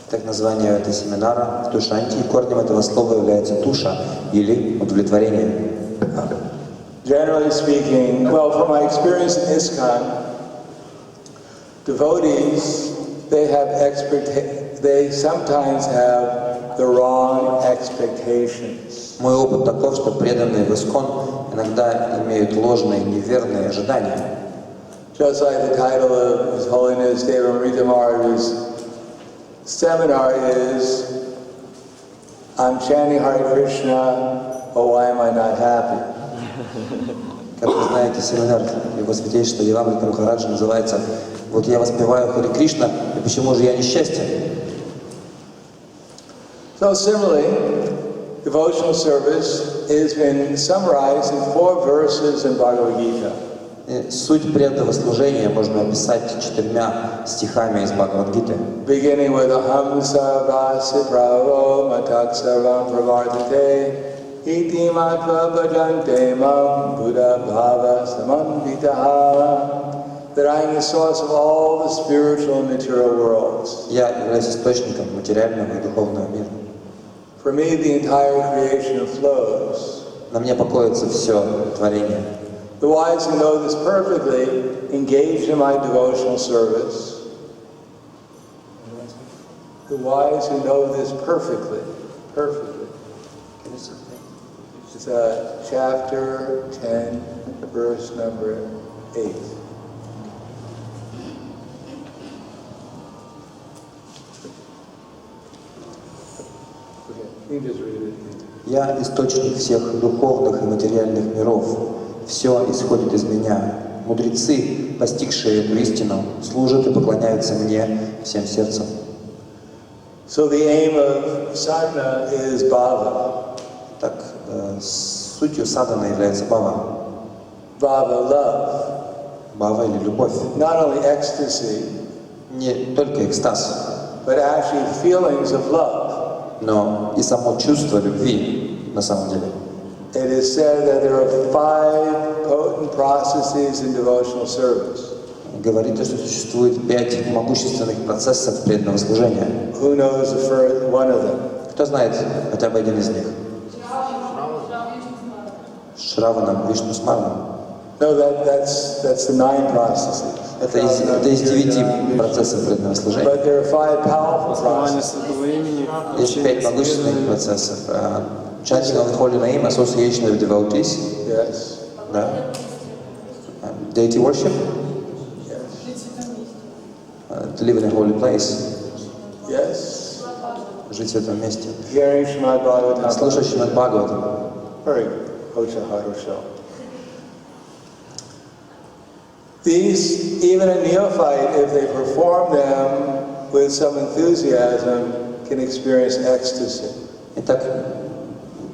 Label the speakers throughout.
Speaker 1: Так название этого семинара «Тушанти», и корнем этого слова является туша или удовлетворение.
Speaker 2: Generally speaking, well, from my experience in ISKCON, devotees, they sometimes have the wrong expectations.
Speaker 1: Мой опыт таков, что преданные в ИСККОН иногда имеют ложные, неверные ожидания.
Speaker 2: Just like the title of His Holiness Deva Amrita Maharaj's seminar is, I'm chanting Hare Krishna, oh why am I not happy?
Speaker 1: Как вы знаете, семинар Его Святейшества Дева Амрита Махараджа называется «Вот я воспеваю Харе Кришна, и почему же я несчастен?»
Speaker 2: So similarly, devotional service has been summarized in 4 verses in Bhagavad Gita.
Speaker 1: Суть преданного служения можно описать 4 стихами из Бхагавад-гиты.
Speaker 2: Beginning with Aham Sarvasya Pravo Matak Sarvam Pravartate Iti Matva Bhajante Mam Buddha Bhava Samanditaha, that I am the source of all the spiritual and material worlds.
Speaker 1: Я являюсь источником материального и духовного мира.
Speaker 2: For me, the entire creation flows.
Speaker 1: На мне покоится все творение.
Speaker 2: The wise who know this perfectly engage in my devotional service. The wise who know this perfectly. It's chapter 10, verse number 8. Okay, you just read it.
Speaker 1: Я источник всех духовных и материальных миров. Все исходит из меня. Мудрецы, постигшие эту истину, служат и поклоняются мне всем сердцем.
Speaker 2: So the aim of sadhana is bhava.
Speaker 1: Так, сутью садханы является бхава.
Speaker 2: Bhava, love.
Speaker 1: Бхава или любовь.
Speaker 2: Not only ecstasy,
Speaker 1: Не только экстаз,
Speaker 2: but actually feelings of love.
Speaker 1: но и само чувство любви на самом деле.
Speaker 2: It is said that there are 5 potent processes in devotional service.
Speaker 1: Говорится, что существует 5 могущественных процессов преданного служения.
Speaker 2: Who knows the first one of them?
Speaker 1: Кто знает хотя бы один из них? Шраванам, Вишну Смарнам.
Speaker 2: No, that's the 9 processes.
Speaker 1: Это из 9 процессов преданного служения.
Speaker 2: But there are 5 powerful processes.
Speaker 1: Есть 5 могущественных процессов. Chanting of the holy name, association with devotees.
Speaker 2: Yes.
Speaker 1: Да. Deity worship.
Speaker 2: Yes.
Speaker 1: To live in a holy place.
Speaker 2: Yes.
Speaker 1: Жить в этом месте.
Speaker 2: Hearing Srimad Bhagavatam.
Speaker 1: Слушать Шримад Бхагаватам.
Speaker 2: Very good. Hocha Harusha. These, even a neophyte, if they perform them with some enthusiasm, can experience ecstasy.
Speaker 1: Итак,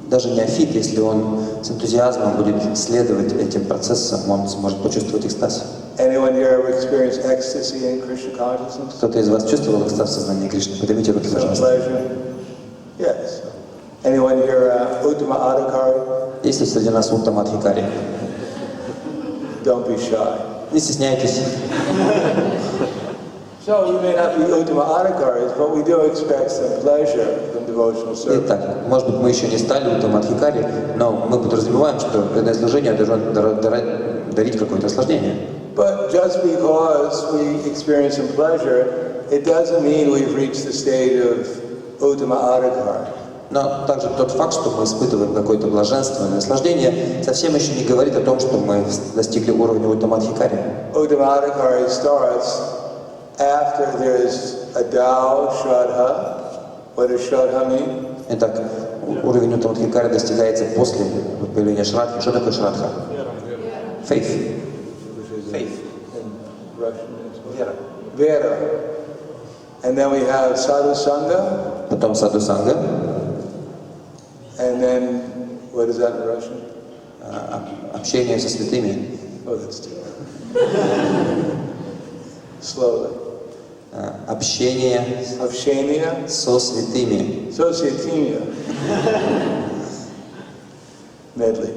Speaker 1: даже неофит, если он с энтузиазмом будет следовать этим процессам, он сможет почувствовать экстаз.
Speaker 2: Anyone here ever experienced ecstasy in Krishna consciousness?
Speaker 1: Кто-то из вас чувствовал экстаз в сознании Кришны? Поднимите руки, пожалуйста.
Speaker 2: Pleasure? Yes. Anyone here Uttama Adhikari?
Speaker 1: Есть ли среди нас Уттама Адхикари?
Speaker 2: Don't be shy.
Speaker 1: Не стесняйтесь.
Speaker 2: So we may not be Uttama Adhikaris, but we do expect some pleasure from devotional service.
Speaker 1: Итак, может быть, мы еще не стали Уттама Адхикари, но мы подразумеваем, что преданное служение должно дарить какое-то наслаждение.
Speaker 2: But just because we experience some pleasure, it doesn't mean we've reached the state of Uttama Adhikari.
Speaker 1: Но также тот факт, что мы испытываем какое-то блаженство или наслаждение, совсем еще не говорит о том, что мы достигли уровня Уттама Адхикари.
Speaker 2: Uttama Adhikari starts after there is a Tao Shraddha. What does Shraddha mean?
Speaker 1: Итак, уровень Уттама Адхикари достигается после появления Шрадхи. Что такое Шрадха? Faith. Faith.
Speaker 2: In Russian is what?
Speaker 1: Вера.
Speaker 2: Vera. And then we have Sadhu Sangha.
Speaker 1: Потом Саду Санга.
Speaker 2: And then, what is that in Russian?
Speaker 1: Общение со святыми.
Speaker 2: Oh, that's too slowly.
Speaker 1: Общение
Speaker 2: Avshania.
Speaker 1: со святыми.
Speaker 2: Sociotemia. Medley.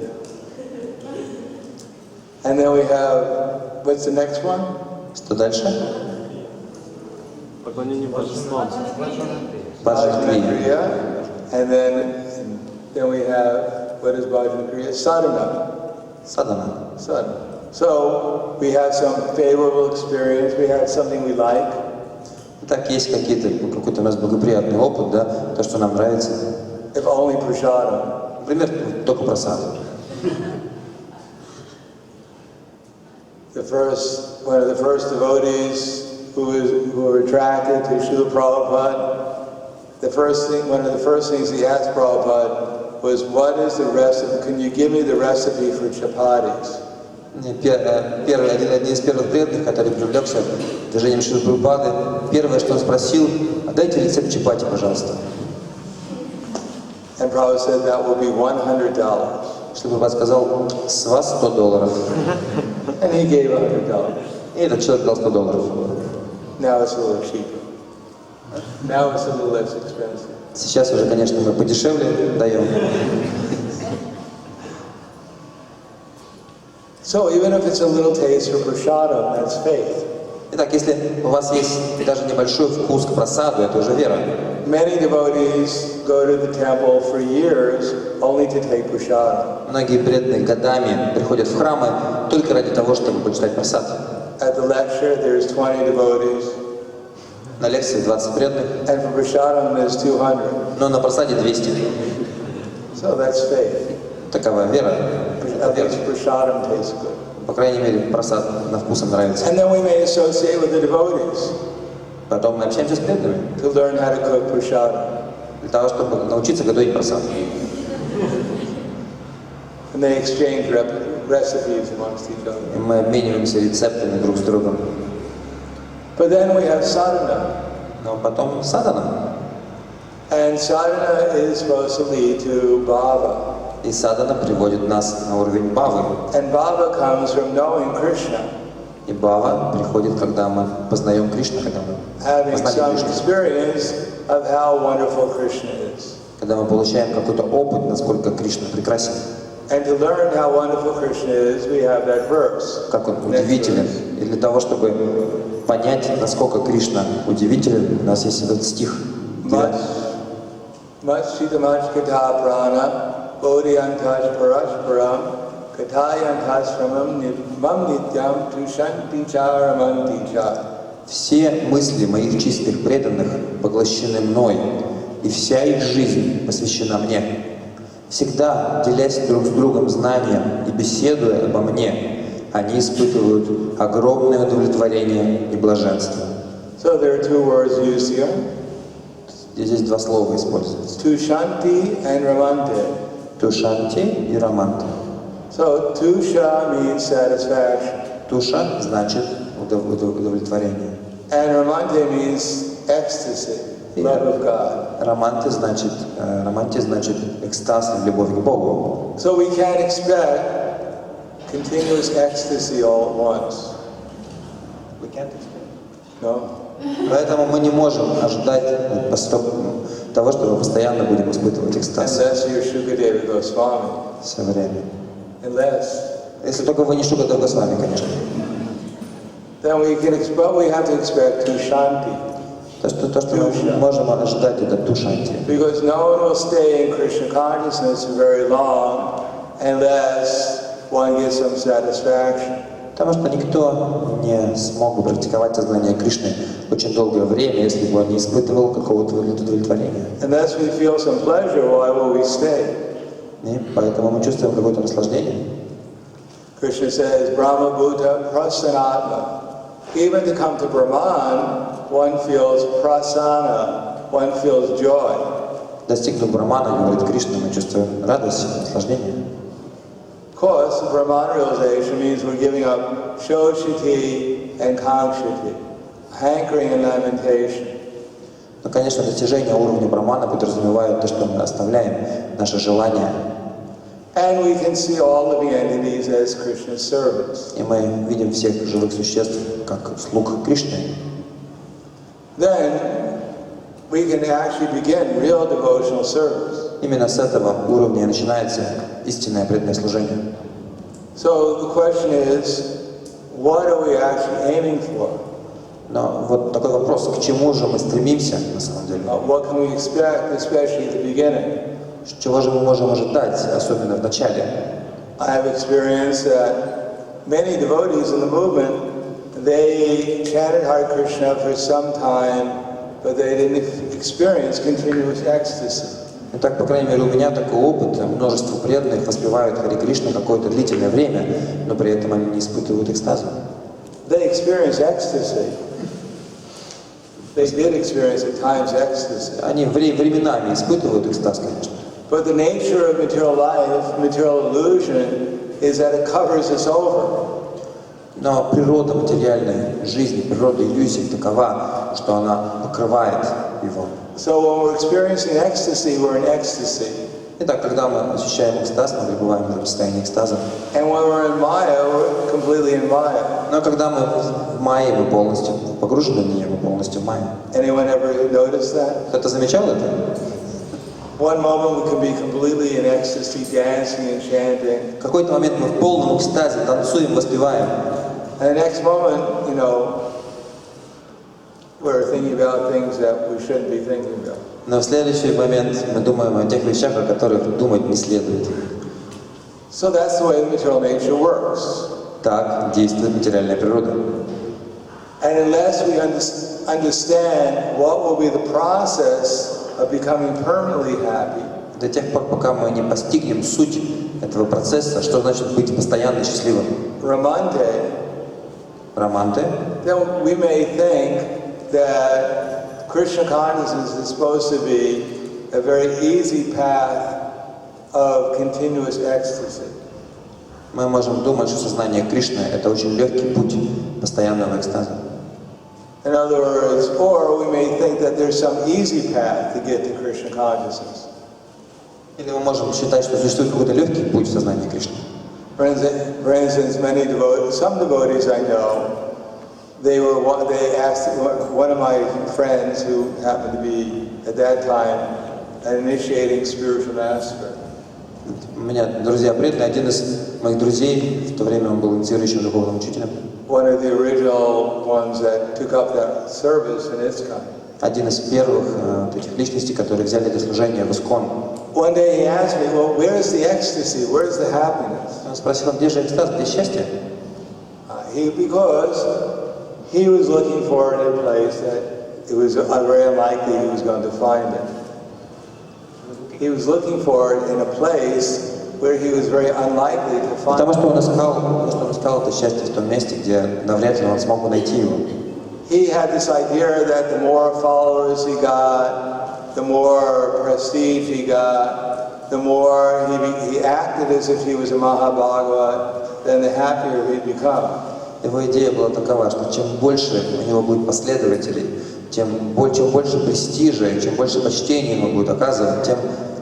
Speaker 2: And then we have, what's the next one?
Speaker 1: Что дальше?
Speaker 3: Поклонение божествам.
Speaker 1: Bhajan Kriya.
Speaker 2: And then we have, what is Bhajan Kriya? Sadhana.
Speaker 1: Sadhana.
Speaker 2: Sadhana. So we have some favorable experience, we have something we like.
Speaker 1: Так, есть какой-то у нас благоприятный опыт, да, то, что нам нравится.
Speaker 2: If only prasadam.
Speaker 1: Например, только просад.
Speaker 2: One of the first devotees who were attracted to Srila Prabhupada, one of the first things he asked Prabhupada was, what is the recipe? Can you give me the recipe for chapatis?
Speaker 1: Один из первых преданных, который привлекся движением Шрилы Прабхупады, первое, что он спросил, дайте рецепт чапати, пожалуйста.
Speaker 2: And Prabhupada said that will be $100.
Speaker 1: Шрила Прабхупада сказал, с вас $100.
Speaker 2: And he gave $100.
Speaker 1: И этот человек дал $100.
Speaker 2: Now it's a little cheaper. Now it's a little less expensive.
Speaker 1: Сейчас уже, конечно, мы подешевле даем.
Speaker 2: So even if it's a little taste for prasadam, that's faith.
Speaker 1: Итак, если у вас есть даже небольшой вкус к прасаду, это уже вера.
Speaker 2: Many devotees go to the temple for years only to take prasadam.
Speaker 1: Многие преданные годами приходят в храмы только ради того, чтобы почитать прасад.
Speaker 2: At the lecture, there's 20 devotees.
Speaker 1: На лекции 20 преданных.
Speaker 2: And for prasadam, there's 200.
Speaker 1: Но на прасаде 200.
Speaker 2: So that's faith.
Speaker 1: Такова вера.
Speaker 2: At least prasadam tastes good.
Speaker 1: По крайней мере, прасад на вкус нравится.
Speaker 2: And then we may associate with the devotees.
Speaker 1: Потом мы общаемся с преданными.
Speaker 2: To learn how to cook prasadam.
Speaker 1: Для того, чтобы научиться готовить прасад.
Speaker 2: And they exchange recipes amongst each other.
Speaker 1: И мы обмениваемся рецептами друг с другом.
Speaker 2: But then we have sadhana.
Speaker 1: Но потом садхана.
Speaker 2: And sadhana is supposed to lead to bhava.
Speaker 1: И садхана приводит нас на уровень бхавы.
Speaker 2: And bhava comes from knowing Krishna.
Speaker 1: И бхава приходит, когда мы познаем Кришну, когда мы
Speaker 2: Having some
Speaker 1: познаем Кришну.
Speaker 2: experience of how wonderful Krishna is.
Speaker 1: Когда мы получаем какой-то опыт, насколько Кришна прекрасен.
Speaker 2: And to learn how wonderful Krishna is, we have that verse.
Speaker 1: Как он удивителен. И для того, чтобы понять, насколько Кришна удивителен, у нас есть этот стих.
Speaker 2: Machchitamach kata prana bodhyantaj parashparam katayantasramam nirvam nityam tushanti charamanti cha.
Speaker 1: Все мысли моих чистых преданных поглощены мной, и вся их жизнь посвящена мне. Всегда, делясь друг с другом знанием и беседуя обо мне, они испытывают огромное удовлетворение и блаженство.
Speaker 2: So there are two words used here.
Speaker 1: Здесь два слова используются.
Speaker 2: Tushanti and ramante.
Speaker 1: Тушанти и раманта.
Speaker 2: So tusha means satisfaction.
Speaker 1: Туша значит удовлетворение.
Speaker 2: And ramante means ecstasy, love of God.
Speaker 1: Романти значит экстаз, любовь к Богу.
Speaker 2: So we can't expect continuous ecstasy all at once.
Speaker 1: We can't expect.
Speaker 2: No?
Speaker 1: Поэтому мы не можем ожидать того, что мы постоянно будем испытывать экстаз
Speaker 2: Unless you're Shukadeva Goswami.
Speaker 1: все время.
Speaker 2: Unless.
Speaker 1: Если только вы не Шукадева Госвами, конечно.
Speaker 2: Then we have to expect tushanti.
Speaker 1: То, что мы можем ожидать, это тушанти.
Speaker 2: Because no one will stay in Krishna consciousness for very long unless one gets some satisfaction.
Speaker 1: Потому что никто не смог бы практиковать сознание Кришны очень долгое время, если бы он не испытывал какого-то удовлетворения.
Speaker 2: Unless we feel some pleasure, why will we stay?
Speaker 1: И поэтому мы чувствуем какое-то наслаждение.
Speaker 2: Krishna says, Brahma Bhuta Prasanatma. Even to come to Brahman, one feels prasana, one feels joy.
Speaker 1: Достигнув Брахмана, говорит Кришна, мы чувствуем радость, наслаждение.
Speaker 2: Of course, Brahman realization means we're giving up shoshiti and kankshiti, hankering and lamentation.
Speaker 1: Но, конечно, достижение уровня Брахмана подразумевает то, что мы оставляем наши желания.
Speaker 2: And we can see all living entities as Krishna's servants.
Speaker 1: И мы видим всех живых существ как слуг Кришны.
Speaker 2: Then we can actually begin real devotional service.
Speaker 1: Именно с этого уровня и начинается истинное преданное служение.
Speaker 2: So the question is, what are we actually aiming for?
Speaker 1: Но вот такой вопрос, к чему же мы стремимся на самом деле?
Speaker 2: What can we expect, especially at the beginning?
Speaker 1: Чего же мы можем ожидать, особенно в начале?
Speaker 2: I have experienced that many devotees in the movement, they chanted Hare Krishna for some time, but they didn't experience continuous ecstasy.
Speaker 1: Итак, по крайней мере, у меня такой опыт. Множество преданных воспевают Харе Кришну какое-то длительное время, но при этом они не испытывают экстаза.
Speaker 2: They experience ecstasy. They did experience at times ecstasy.
Speaker 1: Они временами испытывают экстаз, конечно.
Speaker 2: But the nature of material life, material illusion, is that it covers us over.
Speaker 1: Но природа материальной жизни, природа иллюзий такова, что она покрывает его.
Speaker 2: So when we're experiencing ecstasy, we're in ecstasy.
Speaker 1: Итак, когда мы ощущаем экстаз, мы пребываем в состоянии экстаза.
Speaker 2: And when we're in Maya, we're completely in Maya.
Speaker 1: Но когда мы в майе, мы полностью погружены в нее, мы полностью в майе.
Speaker 2: Anyone ever noticed that?
Speaker 1: Кто-то замечал это?
Speaker 2: One moment we can be completely in ecstasy, dancing and chanting.
Speaker 1: В какой-то момент мы в полном экстазе танцуем, воспеваем.
Speaker 2: And the next moment, you know, we're thinking about things that we shouldn't be thinking about.
Speaker 1: Но в следующий момент мы думаем о тех вещах, о которых думать не следует.
Speaker 2: So that's the way the material nature works.
Speaker 1: Так действует материальная природа.
Speaker 2: And unless we understand what will be the process of becoming permanently happy,
Speaker 1: До тех пор, пока мы не постигнем суть этого процесса, что значит быть постоянно счастливым.
Speaker 2: Ramante, then we may think that Krishna consciousness is supposed to be a very easy path of continuous ecstasy.
Speaker 1: Мы можем думать, что сознание Кришны — это очень легкий путь постоянного экстаза.
Speaker 2: In other words, or we may think that there's some easy path to get to Krishna consciousness.
Speaker 1: Или мы можем считать, что существует какой-то легкий путь в сознании Кришны.
Speaker 2: For instance, some devotees I know, they asked one of my friends who happened to be at that time an initiating spiritual master.
Speaker 1: У меня друзья преданные, один из моих друзей, в то время он был инициирующим духовным учителем.
Speaker 2: One of the original ones that took up that service in ISKCON.
Speaker 1: Один из первых этих личностей, которые взяли это служение в ИСККОН.
Speaker 2: One day he asked me, well, where's the ecstasy? Where's the happiness?
Speaker 1: Он спросил, где же экстаз, где счастье?
Speaker 2: Because he was looking for it in a place that it was very unlikely he was going to find it. He was looking for it in a place where he was very unlikely to find it.
Speaker 1: Потому что он искал это счастье в том месте, где навряд ли он смог бы найти его.
Speaker 2: He had this idea that the more followers he got, the more prestige he got, the more he acted as if he was a Mahabhagavat, then the happier he'd become.
Speaker 1: Его идея была такова, что чем больше у него будет последователей, чем больше престижа, чем больше почтения ему будет оказывать,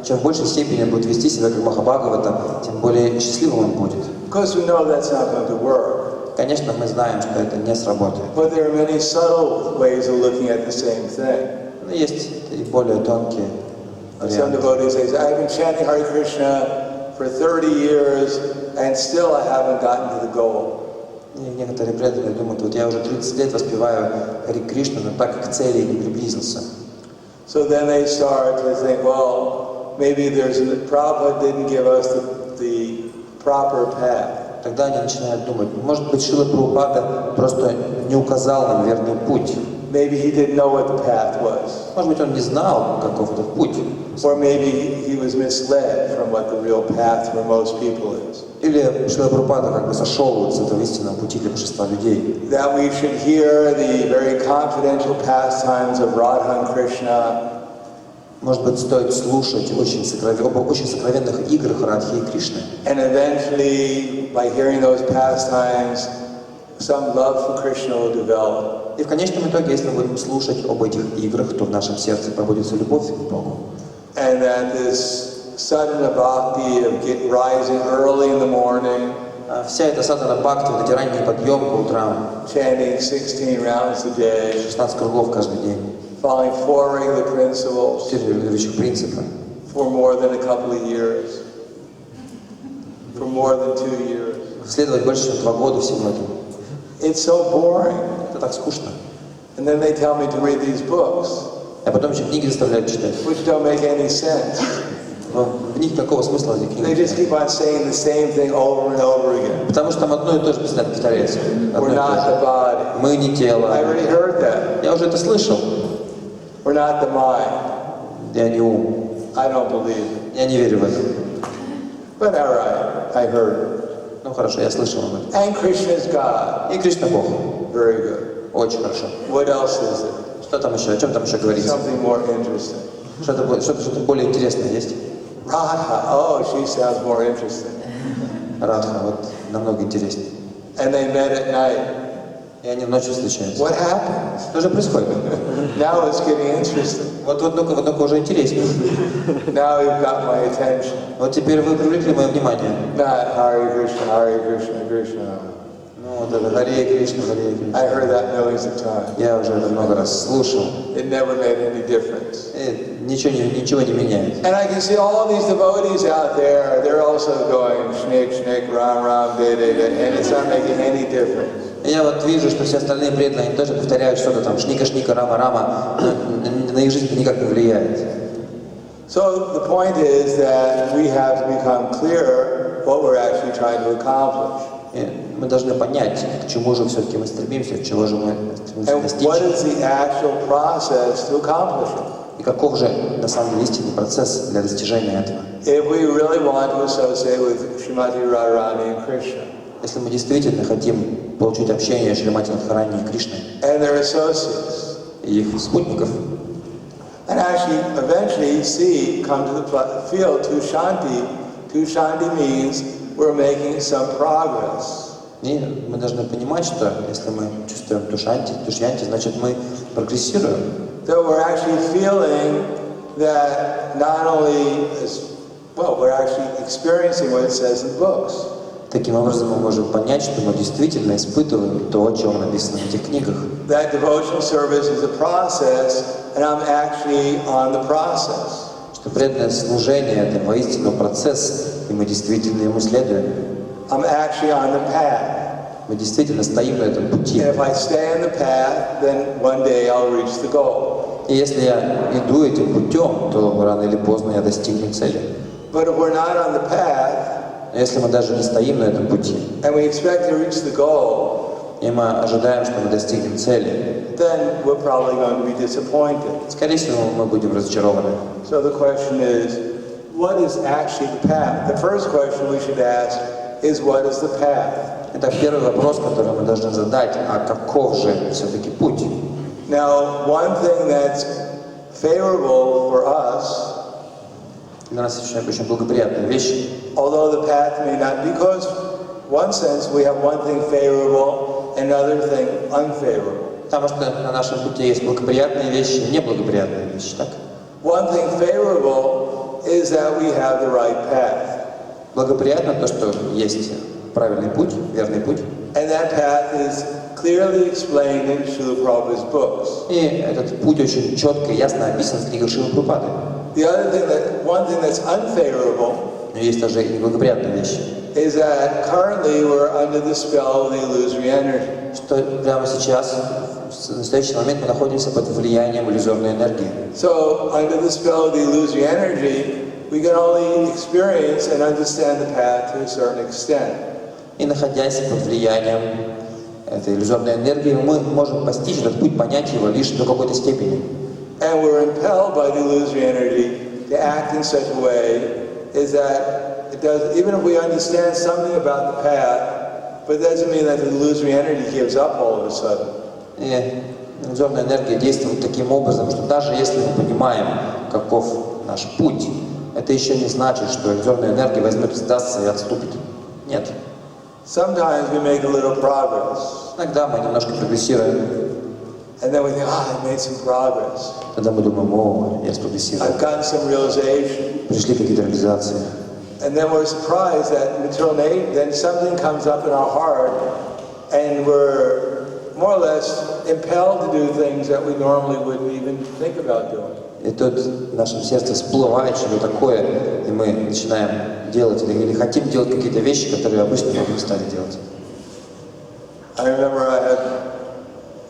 Speaker 1: чем в большей степени он будет вести себя как Махабхагавата, тем более счастливым он будет.
Speaker 2: Because we know that's not going to work.
Speaker 1: Конечно, мы знаем, что это не сработает.
Speaker 2: But there are many subtle ways of looking at the same thing.
Speaker 1: Но есть и более тонкие
Speaker 2: Some
Speaker 1: варианты.
Speaker 2: devotees say, I've been chanting Hare Krishna for 30 years and still I haven't gotten to the goal.
Speaker 1: И некоторые преданные думают, вот я уже 30 лет воспеваю Харе Кришну, но так как к цели не приблизился.
Speaker 2: So then they start to think, well, maybe Prabhupada didn't give us the proper path.
Speaker 1: Тогда они начинают думать, может быть, Шрила Прабхупада просто не указал нам верный путь.
Speaker 2: Maybe he didn't know what the path was.
Speaker 1: Может быть, он не знал, каков этот путь.
Speaker 2: Or maybe he was misled from what the real path for most people is.
Speaker 1: Или Шрила Прабхупада как бы сошел с этого истинного пути для большинства людей.
Speaker 2: That we should hear the very confidential pastimes of Radha and Krishna.
Speaker 1: Может быть, стоит слушать об очень сокровенных играх Радхи и Кришны.
Speaker 2: And eventually, by hearing those pastimes, some love for Krishna will develop.
Speaker 1: И в конечном итоге, если мы будем слушать об этих играх, то в нашем сердце пробудится любовь к Богу.
Speaker 2: And that this sadhana bhakti of rising early in the morning,
Speaker 1: Вся эта садхана бхакти, вот эти ранние подъемы по утрам,
Speaker 2: chanting 16 rounds a day,
Speaker 1: 16 кругов каждый день,
Speaker 2: following 4 regular principles
Speaker 1: 4 регулирующих принципа,
Speaker 2: for more than a couple of years, for more than 2 years.
Speaker 1: следовать больше, чем 2 года всему этому.
Speaker 2: It's so boring.
Speaker 1: Это так скучно.
Speaker 2: And then they tell me to read these books,
Speaker 1: А потом еще книги заставляют читать.
Speaker 2: which don't make any sense.
Speaker 1: Но в них какого смысла этих
Speaker 2: They just
Speaker 1: книг?
Speaker 2: keep on saying the same thing over and over again.
Speaker 1: Потому что там одно и то же постоянно повторяется. Одно
Speaker 2: We're
Speaker 1: и то
Speaker 2: not
Speaker 1: же.
Speaker 2: the body.
Speaker 1: Мы не тело.
Speaker 2: I already heard that.
Speaker 1: Я уже это слышал.
Speaker 2: We're not the mind.
Speaker 1: Я не ум.
Speaker 2: I don't believe it.
Speaker 1: Я не верю в это.
Speaker 2: But all right, I heard
Speaker 1: Ну хорошо, я слышал об этом.
Speaker 2: it. And Krishna is God.
Speaker 1: И Кришна Бог.
Speaker 2: Very good.
Speaker 1: Очень хорошо.
Speaker 2: What else is there?
Speaker 1: Что там еще? О чем там еще говорится?
Speaker 2: Something more interesting.
Speaker 1: Что-то более интересное есть?
Speaker 2: Radha. Oh, she sounds more interesting.
Speaker 1: Радха, вот намного интереснее.
Speaker 2: And they met at night.
Speaker 1: И они ночью встречаются.
Speaker 2: What happened?
Speaker 1: Что же происходит?
Speaker 2: Now it's getting interesting.
Speaker 1: Вот ну-ка уже интереснее.
Speaker 2: Now you've got my attention.
Speaker 1: Вот теперь вы привлекли мое внимание.
Speaker 2: Not Hare Krishna, Krishna.
Speaker 1: Ну вот это Харе Кришна, Харе Кришна.
Speaker 2: I heard that millions of times.
Speaker 1: Я уже это много раз слушал.
Speaker 2: It never made any difference.
Speaker 1: И ничего не меняет.
Speaker 2: And I can see all these devotees out there, they're also going shnik, ram, ram, de, and it's not making any difference.
Speaker 1: И я вот вижу, что все остальные преданные, они тоже повторяют что-то там, шника, рама, но на их жизнь это никак не влияет.
Speaker 2: So the point is that we have to become clear what we're actually trying to accomplish.
Speaker 1: И мы должны понять, к чему же все-таки мы стремимся, чего же мы стремимся
Speaker 2: And
Speaker 1: достичь.
Speaker 2: what is the actual process to accomplish it?
Speaker 1: И каков же на самом деле истинный процесс для достижения этого.
Speaker 2: If we really want to associate with Srimati Radharani and Krishna,
Speaker 1: Если мы действительно хотим получить общение с Шримати Радхарани и Кришной
Speaker 2: and their associates,
Speaker 1: и их спутников,
Speaker 2: and actually eventually come to the field to Shanti. To Shanti means we're making some progress.
Speaker 1: и мы должны понимать, что если мы чувствуем тушьянти, значит мы прогрессируем.
Speaker 2: So we're actually feeling that not only we're actually experiencing what it says in books.
Speaker 1: Таким образом мы можем понять, что мы действительно испытываем то, о чем написано в этих книгах.
Speaker 2: That devotional service is a process, and I'm actually on the process.
Speaker 1: Что преданное служение — это воистину процесс, и мы действительно ему следуем.
Speaker 2: I'm actually on the path.
Speaker 1: Мы действительно стоим на этом пути.
Speaker 2: And if I stay on the path, then one day I'll reach the goal.
Speaker 1: И если я иду этим путем, то рано или поздно я достигну цели.
Speaker 2: But if we're not on the path,
Speaker 1: Но если мы даже не стоим на этом пути,
Speaker 2: and we expect to reach the goal,
Speaker 1: и мы ожидаем, что мы достигнем цели,
Speaker 2: then we're probably going to be disappointed.
Speaker 1: скорее всего, мы будем разочарованы.
Speaker 2: So the question is, what is actually the path? The first question we should ask is, what is the path?
Speaker 1: Это первый вопрос, который мы должны задать, а каков же все-таки путь?
Speaker 2: Now, one thing that's favorable for us,
Speaker 1: Для нас очень благоприятная вещь,
Speaker 2: although the path may not, because in one sense we have one thing favorable and another thing unfavorable.
Speaker 1: потому что на нашем пути есть благоприятные вещи и неблагоприятные вещи, так?
Speaker 2: One thing favorable is that we have the right path.
Speaker 1: Благоприятно то, что есть правильный путь, верный путь.
Speaker 2: And that path is clearly explained in Srila Prabhupada's books.
Speaker 1: И этот путь очень четко и ясно описан в книгах Шрилы Прабхупады.
Speaker 2: One thing that's unfavorable
Speaker 1: Но есть также и неблагоприятные вещи.
Speaker 2: is that currently we're under the spell of the illusory energy.
Speaker 1: Что прямо сейчас, в настоящий момент, мы находимся под влиянием иллюзорной энергии.
Speaker 2: So under the spell of the illusory energy, we can only experience and understand the path to a certain extent.
Speaker 1: И находясь под влиянием этой иллюзорной энергии, мы можем постичь этот путь, понять его лишь до какой-то степени.
Speaker 2: And we're impelled by the illusory energy to act in such a way is that it does, even if we understand something about the path, but it doesn't mean that the illusory energy gives up all of a sudden.
Speaker 1: И иллюзорная энергия действует таким образом, что даже если мы понимаем, каков наш путь, это еще не значит, что иллюзорная энергия возьмет, сдастся и отступит. Нет.
Speaker 2: Sometimes we make a little progress.
Speaker 1: Иногда мы немножко прогрессируем.
Speaker 2: And then we think, I made some progress.
Speaker 1: Тогда мы думаем, о, я спрогрессировал.
Speaker 2: I've gotten some realization.
Speaker 1: Пришли какие-то реализации.
Speaker 2: And then we're surprised that then something comes up in our heart and we're more or less impelled to do things that we normally wouldn't even think about doing.
Speaker 1: И тут в нашем сердце всплывает что-то такое, и мы начинаем делать или хотим делать какие-то вещи, которые обычно мы бы не стали делать.
Speaker 2: I remember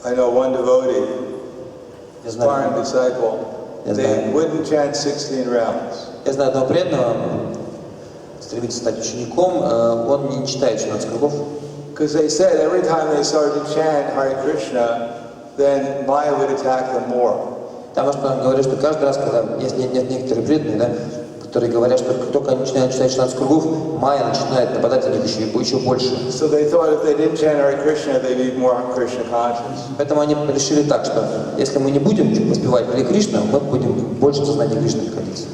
Speaker 2: I know one devotee. aspiring disciple, they wouldn't chant 16 rounds.
Speaker 1: Я знаю одного преданного, стремится стать учеником, он не читает 16 кругов.
Speaker 2: Because they said every time they started to chant Hare Krishna, then Maya would attack them more.
Speaker 1: Потому что он говорит, что каждый раз, когда есть некоторые преданные, да, которые говорят, что как только они начинают читать 16 кругов, Майя начинает нападать на них еще больше.
Speaker 2: So they thought if they didn't chant Hare Krishna, they'd be more Krishna conscious.
Speaker 1: Поэтому они решили так, что если мы не будем воспевать Харе Кришна, мы будем больше в сознании Кришны находиться.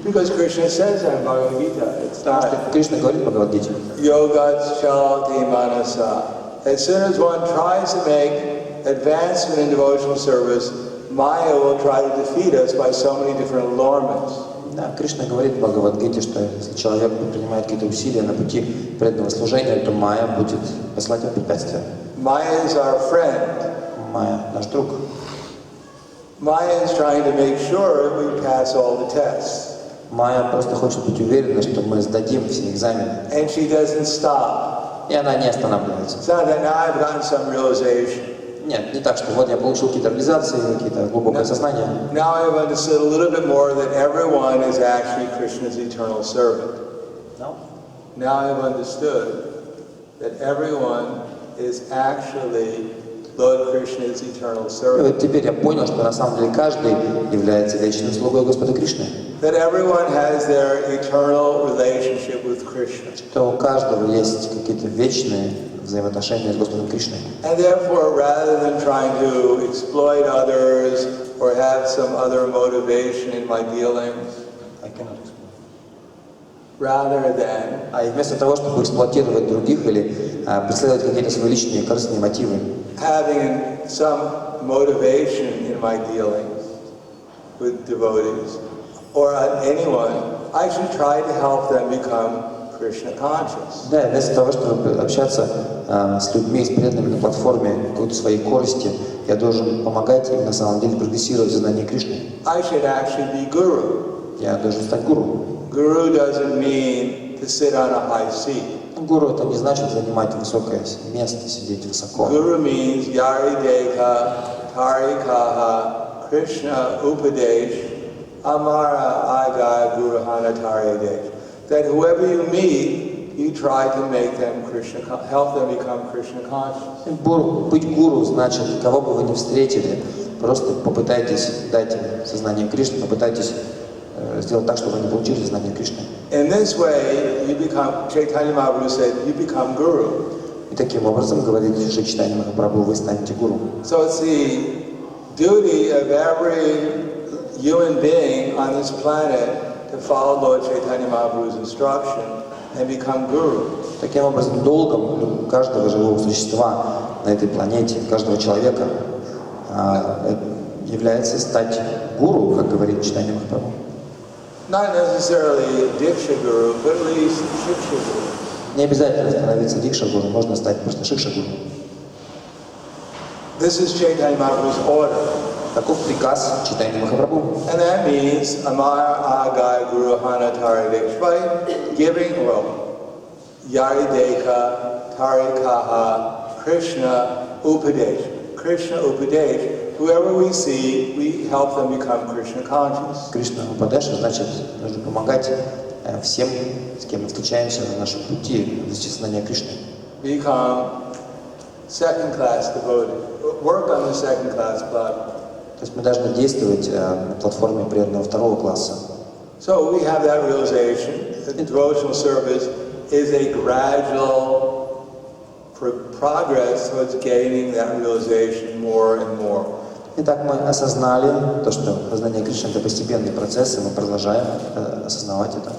Speaker 2: Because Krishna says that in Bhagavad Gita. It's not
Speaker 1: Кришна говорит в Бхагавад-гите.
Speaker 2: Yogat Chalati Manasa. As soon as one tries to make advancement in devotional service, Maya will try to defeat us by so many different allurements.
Speaker 1: Да, Кришна говорит в Бхагавад-гите, что если человек предпринимает какие-то усилия на пути преданного служения, то Майя будет послать ему препятствия.
Speaker 2: Maya is our friend.
Speaker 1: Майя наш друг.
Speaker 2: Maya is trying to make sure we pass all the tests.
Speaker 1: Майя просто хочет быть уверена, что мы сдадим все экзамены.
Speaker 2: And she doesn't stop.
Speaker 1: И она не останавливается.
Speaker 2: It's not that now I've gotten some realization.
Speaker 1: Нет, не так, что вот я получил какие-то реализации, какие-то глубокое сознание.
Speaker 2: Now I've understood a little bit more that everyone is actually Krishna's eternal servant. Now I've understood that everyone is actually Lord Krishna's eternal
Speaker 1: И
Speaker 2: servant.
Speaker 1: вот теперь я понял, что на самом деле каждый является вечным слугой Господа Кришны.
Speaker 2: That everyone has their eternal relationship with Krishna.
Speaker 1: Что у каждого есть какие-то вечные взаимоотношения с Господом Кришной.
Speaker 2: And therefore, rather than trying to exploit others or have some other motivation in my dealings, rather than
Speaker 1: И вместо того, чтобы эксплуатировать других или преследовать какие-то свои личные корыстные мотивы,
Speaker 2: having some motivation in my dealings with devotees or anyone, I should try to help them become Krishna conscious.
Speaker 1: да, вместо того, чтобы общаться с людьми, с преданными на платформе какой-то своей корысти, я должен помогать им на самом деле прогрессировать в сознании Кришны.
Speaker 2: I should actually be guru.
Speaker 1: Я должен стать гуру.
Speaker 2: Guru doesn't mean to sit on a high seat.
Speaker 1: Гуру это не значит занимать высокое место, сидеть высоко.
Speaker 2: Guru means yari deka, tari kaha, Krishna upadesh, amara agaya guruhana tari desh. That whoever you meet, you try to make them Krishna, help them become Krishna conscious.
Speaker 1: Быть гуру значит, кого бы вы ни встретили, просто попытайтесь дать им сознание Кришны, попытайтесь сделать так, чтобы они получили сознание Кришны.
Speaker 2: In this way, you become, Chaitanya Mahaprabhu said, you become guru.
Speaker 1: И таким образом, говорит Шри Чайтанья Махапрабху, вы станете гуру.
Speaker 2: So it's the duty of every human being on this planet to follow Lord Chaitanya Mahaprabhu's instruction and become guru.
Speaker 1: Таким образом, долгом каждого живого существа на этой планете, каждого человека является стать гуру, как говорит Чайтанья Махапрабху.
Speaker 2: Not necessarily Diksha Guru, but at least Shiksha Guru.
Speaker 1: Не обязательно становиться дикша-гуру, можно стать просто шикша-гуру.
Speaker 2: This is Chaitanya Mahaprabhu's order.
Speaker 1: Таков приказ Чайтаньи Махапрабху.
Speaker 2: And that means Amar Agaya Guru Hana Taridesh, by giving, Yari Deka, Tarikaha, Krishna Upadesh. Krishna Upadesh. Whoever we see, we help them become Krishna conscious.
Speaker 1: Кришна Упадеша значит, нужно помогать всем, с кем мы встречаемся на нашем пути, вести сознание Кришны.
Speaker 2: Become second-class devotee. Work on the second-class platform.
Speaker 1: То есть мы должны действовать на платформе преданного второго класса.
Speaker 2: So we have that realization that devotional service is a gradual progress towards gaining that realization more and more.
Speaker 1: Итак, мы осознали то, что познание Кришны — это постепенный процесс, и мы продолжаем осознавать это.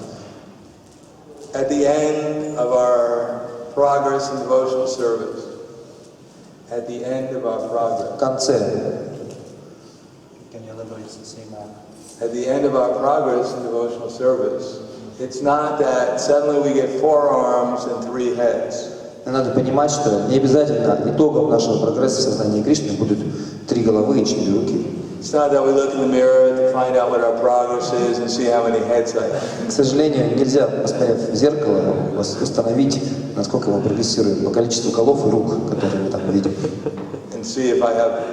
Speaker 2: At the end of our progress in devotional service, at the end of our progress,
Speaker 1: В конце,
Speaker 2: at the end of our progress in devotional service, it's not that suddenly we get 4 arms and 3 heads.
Speaker 1: надо понимать, что не обязательно итогом нашего прогресса в сознании Кришны будут 3 головы и 4 руки.
Speaker 2: It's not that we look in the mirror to find out what our progress is and see how many heads I have.
Speaker 1: К сожалению, нельзя, посмотрев в зеркало, установить, насколько мы прогрессируем по количеству голов и рук, которые мы там видим.
Speaker 2: And see if I have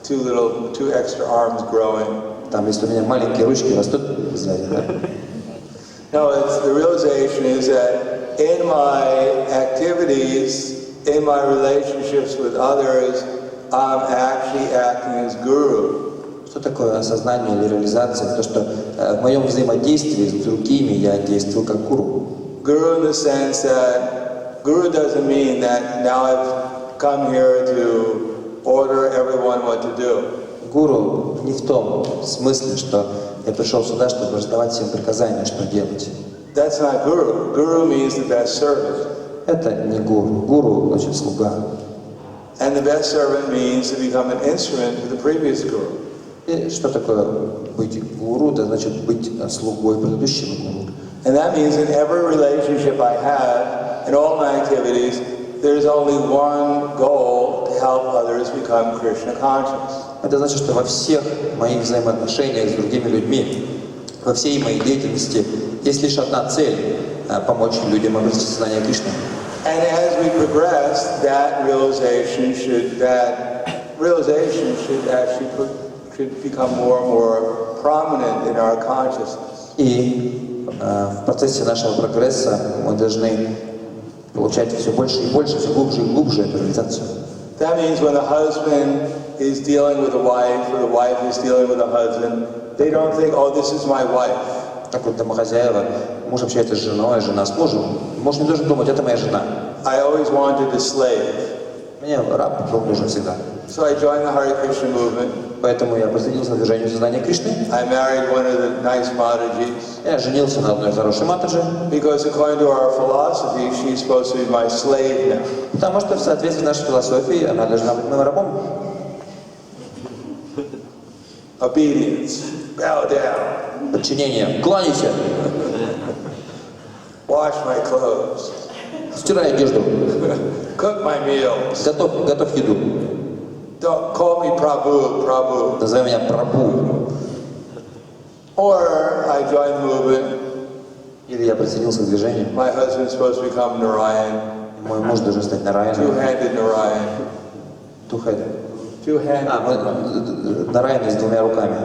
Speaker 2: two extra arms growing.
Speaker 1: Там, если у меня маленькие ручки растут сзади, да?
Speaker 2: No, the realization is that in my activities, in my relationships with others, I'm actually acting as guru.
Speaker 1: Что такое осознание или реализация? То, что в моем взаимодействии с другими я действую как гуру.
Speaker 2: Guru in the sense that guru doesn't mean that now I've come here to order everyone what to do.
Speaker 1: Гуру не в том смысле, что я пришел сюда, чтобы раздавать всем приказания, что делать.
Speaker 2: That's not guru. Guru means the best servant.
Speaker 1: Это не гуру. Гуру значит слуга.
Speaker 2: And the best servant means to become an instrument for the previous guru.
Speaker 1: И что такое быть гуру? Это значит быть слугой предыдущего гуру.
Speaker 2: And that means in every relationship I have, in all my activities, there's only one goal to help others become Krishna conscious.
Speaker 1: Это значит, что во всех моих взаимоотношениях с другими людьми, во всей моей деятельности есть лишь одна цель – помочь людям обрести сознание Кришны.
Speaker 2: And as we progress, that realization should actually become more and more prominent in our consciousness.
Speaker 1: И в процессе нашего прогресса мы должны получать все больше и больше, все глубже и глубже эту реализацию.
Speaker 2: That means when a husband is dealing with a wife, or the wife is dealing with a husband, they don't think, oh, this is my wife.
Speaker 1: Так вот, домохозяева, муж общается с женой, жена с мужем. Муж не должен думать, это моя жена.
Speaker 2: I always wanted a slave.
Speaker 1: Мне раб был нужен всегда.
Speaker 2: So I joined the Hare Krishna movement.
Speaker 1: Поэтому я присоединился к движению сознания Кришны.
Speaker 2: I married one of the nice Matajis.
Speaker 1: Я женился на одной хорошей Матаджи.
Speaker 2: Because according to our philosophy, she's supposed to be my slave now.
Speaker 1: Потому что в соответствии с нашей философией она должна быть моим рабом.
Speaker 2: Obedience. Bow down.
Speaker 1: Подчинение. Кланяйся.
Speaker 2: Wash my clothes.
Speaker 1: Стирай одежду.
Speaker 2: Cook my meals.
Speaker 1: Готовь еду.
Speaker 2: Don't call me Prabhu, Prabhu.
Speaker 1: Называй меня Прабху.
Speaker 2: Or I joined the movement.
Speaker 1: Или я присоединился к движению.
Speaker 2: My husband's supposed to become Narayan.
Speaker 1: Мой муж должен стать Нараяном.
Speaker 2: Two-handed Narayan.
Speaker 1: Two-handed. Нараян с двумя руками.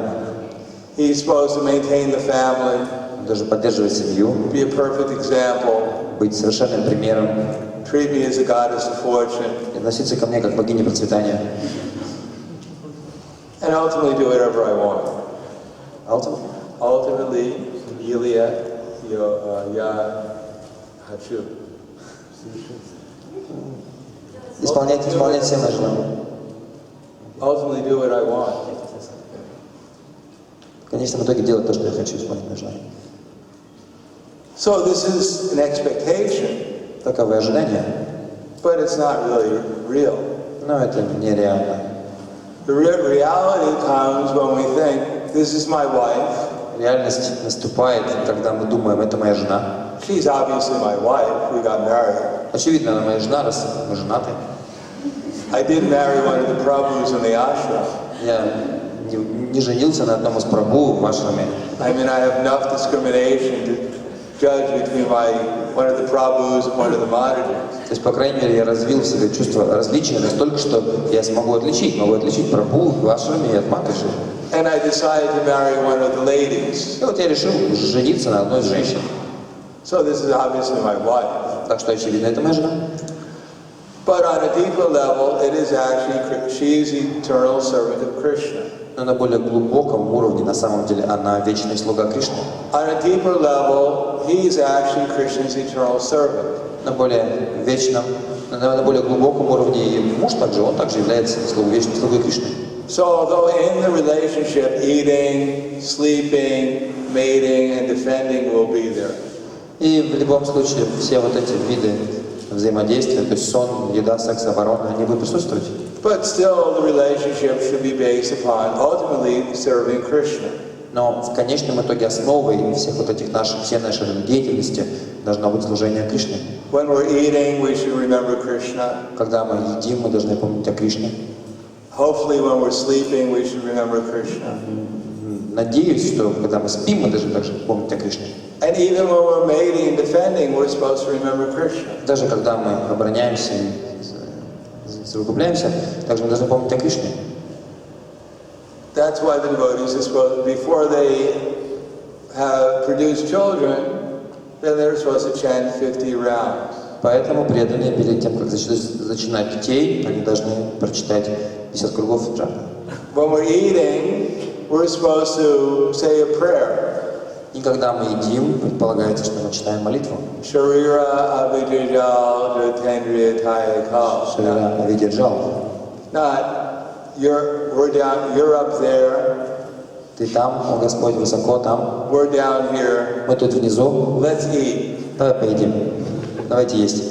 Speaker 2: He's supposed to maintain the family.
Speaker 1: Он должен поддерживать семью.
Speaker 2: Be a perfect example.
Speaker 1: Быть совершенным примером.
Speaker 2: Treat me as a goddess of fortune.
Speaker 1: Относиться ко мне как богине процветания.
Speaker 2: And ultimately do whatever I want.
Speaker 1: Ultimately,
Speaker 2: Ilya, я хочу.
Speaker 1: Исполнять все мои желания.
Speaker 2: Ultimately do what I want.
Speaker 1: В конечном итоге делать то, что я хочу, исполнять мои желания.
Speaker 2: So this is an expectation.
Speaker 1: Таковы ожидания.
Speaker 2: But it's not really real.
Speaker 1: Но это нереально.
Speaker 2: The reality comes when we think, this is my wife.
Speaker 1: Реальность наступает, когда мы думаем, это моя жена.
Speaker 2: She's obviously my wife. We got married.
Speaker 1: Очевидно, она моя жена, раз мы женаты.
Speaker 2: I did marry one of the Prabhus in the ashram.
Speaker 1: Я не женился на одном из прабху в ашраме.
Speaker 2: I mean, I have enough discrimination to judge between one of the Prabhus and one of the Matajis.
Speaker 1: То есть, по крайней мере, я развил в себе чувство различия настолько, что я могу отличить прабху в ашраме и от матаджи.
Speaker 2: And I decided to marry one of the ladies.
Speaker 1: И вот я решил жениться на одной из женщин.
Speaker 2: So this is obviously my wife.
Speaker 1: Так что, очевидно, это моя жена.
Speaker 2: But on a deeper level, it is actually, she is the eternal servant of Krishna.
Speaker 1: Но на более глубоком уровне, на самом деле, она вечный слуга Кришны.
Speaker 2: On a deeper level, he is actually Krishna's eternal servant.
Speaker 1: На более вечном, на более глубоком уровне и муж также, он также является вечным слугой Кришны.
Speaker 2: So although in the relationship, eating, sleeping, mating, and defending will be there.
Speaker 1: И в любом случае все вот эти виды взаимодействия, то есть сон, еда, секс, оборона, они будут присутствовать.
Speaker 2: But still, the relationship should be based upon ultimately serving Krishna.
Speaker 1: Но в конечном итоге основой всех вот этих всей нашей деятельности должно быть служение Кришне.
Speaker 2: When we're eating, we should remember Krishna.
Speaker 1: Когда мы едим, мы должны помнить о Кришне.
Speaker 2: Hopefully, when we're sleeping, we should remember Krishna.
Speaker 1: Надеюсь, что когда мы спим, мы должны также помнить о Кришне.
Speaker 2: And even when we're mating and defending, we're supposed to remember Krishna.
Speaker 1: Даже когда мы обороняемся и совокупляемся, также мы должны помнить о Кришне.
Speaker 2: That's why the devotees are supposed, before they have produced children, then they're supposed to chant 50 rounds.
Speaker 1: Поэтому преданные перед тем, как зачинать детей, они должны прочитать 50 кругов джапы.
Speaker 2: When we're eating, we're supposed to say a prayer.
Speaker 1: И когда мы едим, предполагается, что мы читаем молитву.
Speaker 2: Sharira avidijal jatendriya tayakal.
Speaker 1: Шарира авидиджал.
Speaker 2: Not you're up there.
Speaker 1: Ты там, о Господь, высоко там.
Speaker 2: We're down here.
Speaker 1: Мы тут внизу.
Speaker 2: Let's eat.
Speaker 1: Давай поедим. Давайте есть.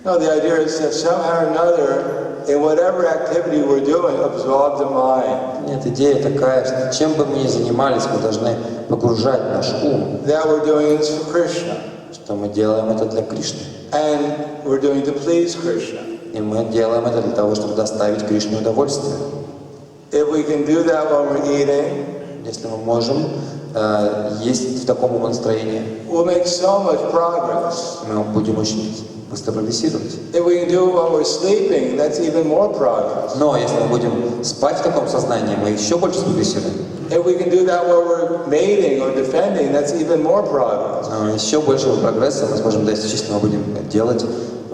Speaker 2: No, the idea is that somehow or another, in whatever activity we're doing, absorb the mind.
Speaker 1: Нет, идея такая, что чем бы мы ни занимались, мы должны погружать наш ум.
Speaker 2: That we're doing this for Krishna.
Speaker 1: Что мы делаем это для Кришны.
Speaker 2: And we're doing to please Krishna.
Speaker 1: И мы делаем это для того, чтобы доставить Кришне удовольствие.
Speaker 2: If we can do that when we're eating,
Speaker 1: если мы можем есть в таком настроении,
Speaker 2: we'll make so much progress.
Speaker 1: Мы будем очень быстро прогрессировать.
Speaker 2: If we can do it when we're sleeping, that's even more progress.
Speaker 1: Но если мы будем спать в таком сознании, мы еще больше прогрессируем.
Speaker 2: If we can do that when we're mating or defending, that's even more progress.
Speaker 1: Еще большего прогресса мы сможем достичь, если мы будем делать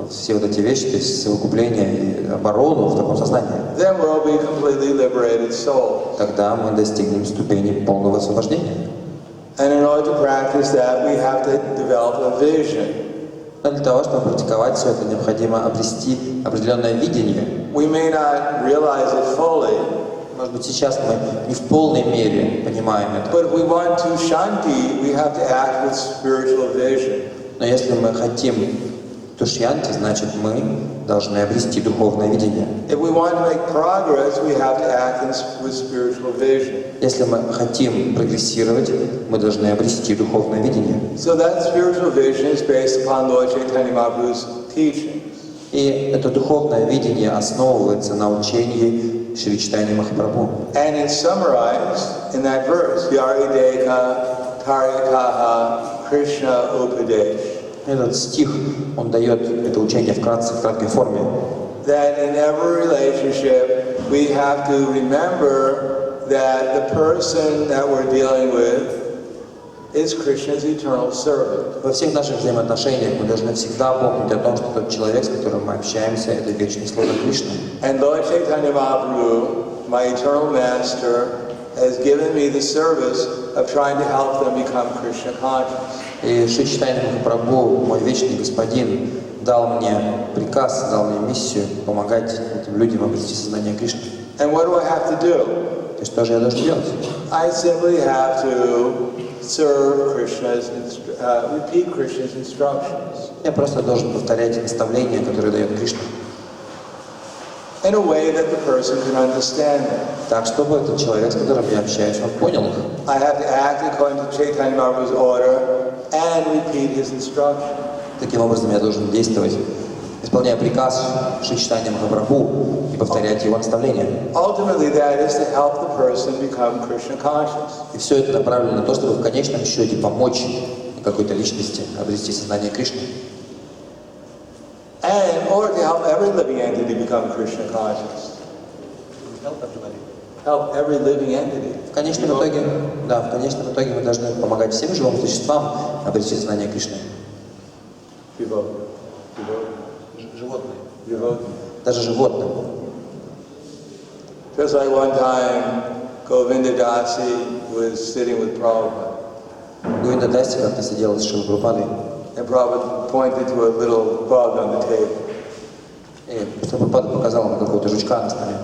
Speaker 1: все вот эти вещи, то есть совокупление и оборону в таком сознании.
Speaker 2: Then we'll be completely liberated souls.
Speaker 1: Тогда мы достигнем ступени полного освобождения.
Speaker 2: And in order to practice that, we have to develop a vision.
Speaker 1: Но для того, чтобы практиковать все это, необходимо обрести определенное видение.
Speaker 2: We may not realize it fully.
Speaker 1: Может быть, сейчас мы не в полной мере понимаем это.
Speaker 2: But if we want to shanti, we have to act with spiritual vision.
Speaker 1: Но если мы хотим тушьянти, значит мы должны обрести духовное видение.
Speaker 2: If we want to make progress, we have to act with spiritual vision.
Speaker 1: Если мы хотим прогрессировать, мы должны обрести духовное видение.
Speaker 2: So that spiritual vision is based upon Lord Chaitanya Mahaprabhu's teachings.
Speaker 1: И это духовное видение основывается на учении Шри Чайтаньи Махапрабху.
Speaker 2: And it's summarized in that verse, Yarideka Tarikaha Krishna Upadesh.
Speaker 1: Этот стих, он дает это учение в краткой форме.
Speaker 2: That in every relationship we have to remember that the person that we're dealing with is Krishna's eternal servant.
Speaker 1: Во всех наших взаимоотношениях мы должны всегда помнить о том, что тот человек, с которым мы общаемся, это вечный слуга Кришны.
Speaker 2: And Lord Chaitanya Mahaprabhu, my eternal master, has given me the service of trying to help them become Krishna conscious.
Speaker 1: И Шри Чайтанья Махапрабху, мой вечный господин, дал мне приказ, дал мне миссию помогать этим людям обрести сознание Кришны.
Speaker 2: And what do I have to do?
Speaker 1: И что же я должен делать?
Speaker 2: I simply have to serve Krishna's, repeat Krishna's instructions.
Speaker 1: Я просто должен повторять наставления, которые дает Кришна.
Speaker 2: In a way that the person can understand them.
Speaker 1: Так, чтобы этот человек, с которым я общаюсь, он понял их.
Speaker 2: I have to act according to Chaitanya Mahaprabhu's order and repeat his instruction.
Speaker 1: Таким образом, я должен действовать, исполняя приказ Шри Чайтаньи Махапрабху и повторять его наставления.
Speaker 2: Ultimately, that is to help the person become Krishna conscious.
Speaker 1: И все это направлено на то, чтобы в конечном счете помочь какой-то личности обрести сознание Кришны.
Speaker 2: And in order to help every living entity become Krishna conscious. Help every living entity.
Speaker 1: В конечном итоге мы должны помогать всем живым существам обрести сознание Кришны. Животные. Даже животным.
Speaker 2: Just like one time, Govinda Dasi was sitting with Prabhupada.
Speaker 1: Говинда Даси как-то сидела с Шрилой Прабхупадой.
Speaker 2: And Prabhupada pointed to a little bug on the table.
Speaker 1: И Прабхупада показала на какого-то жучка на столе.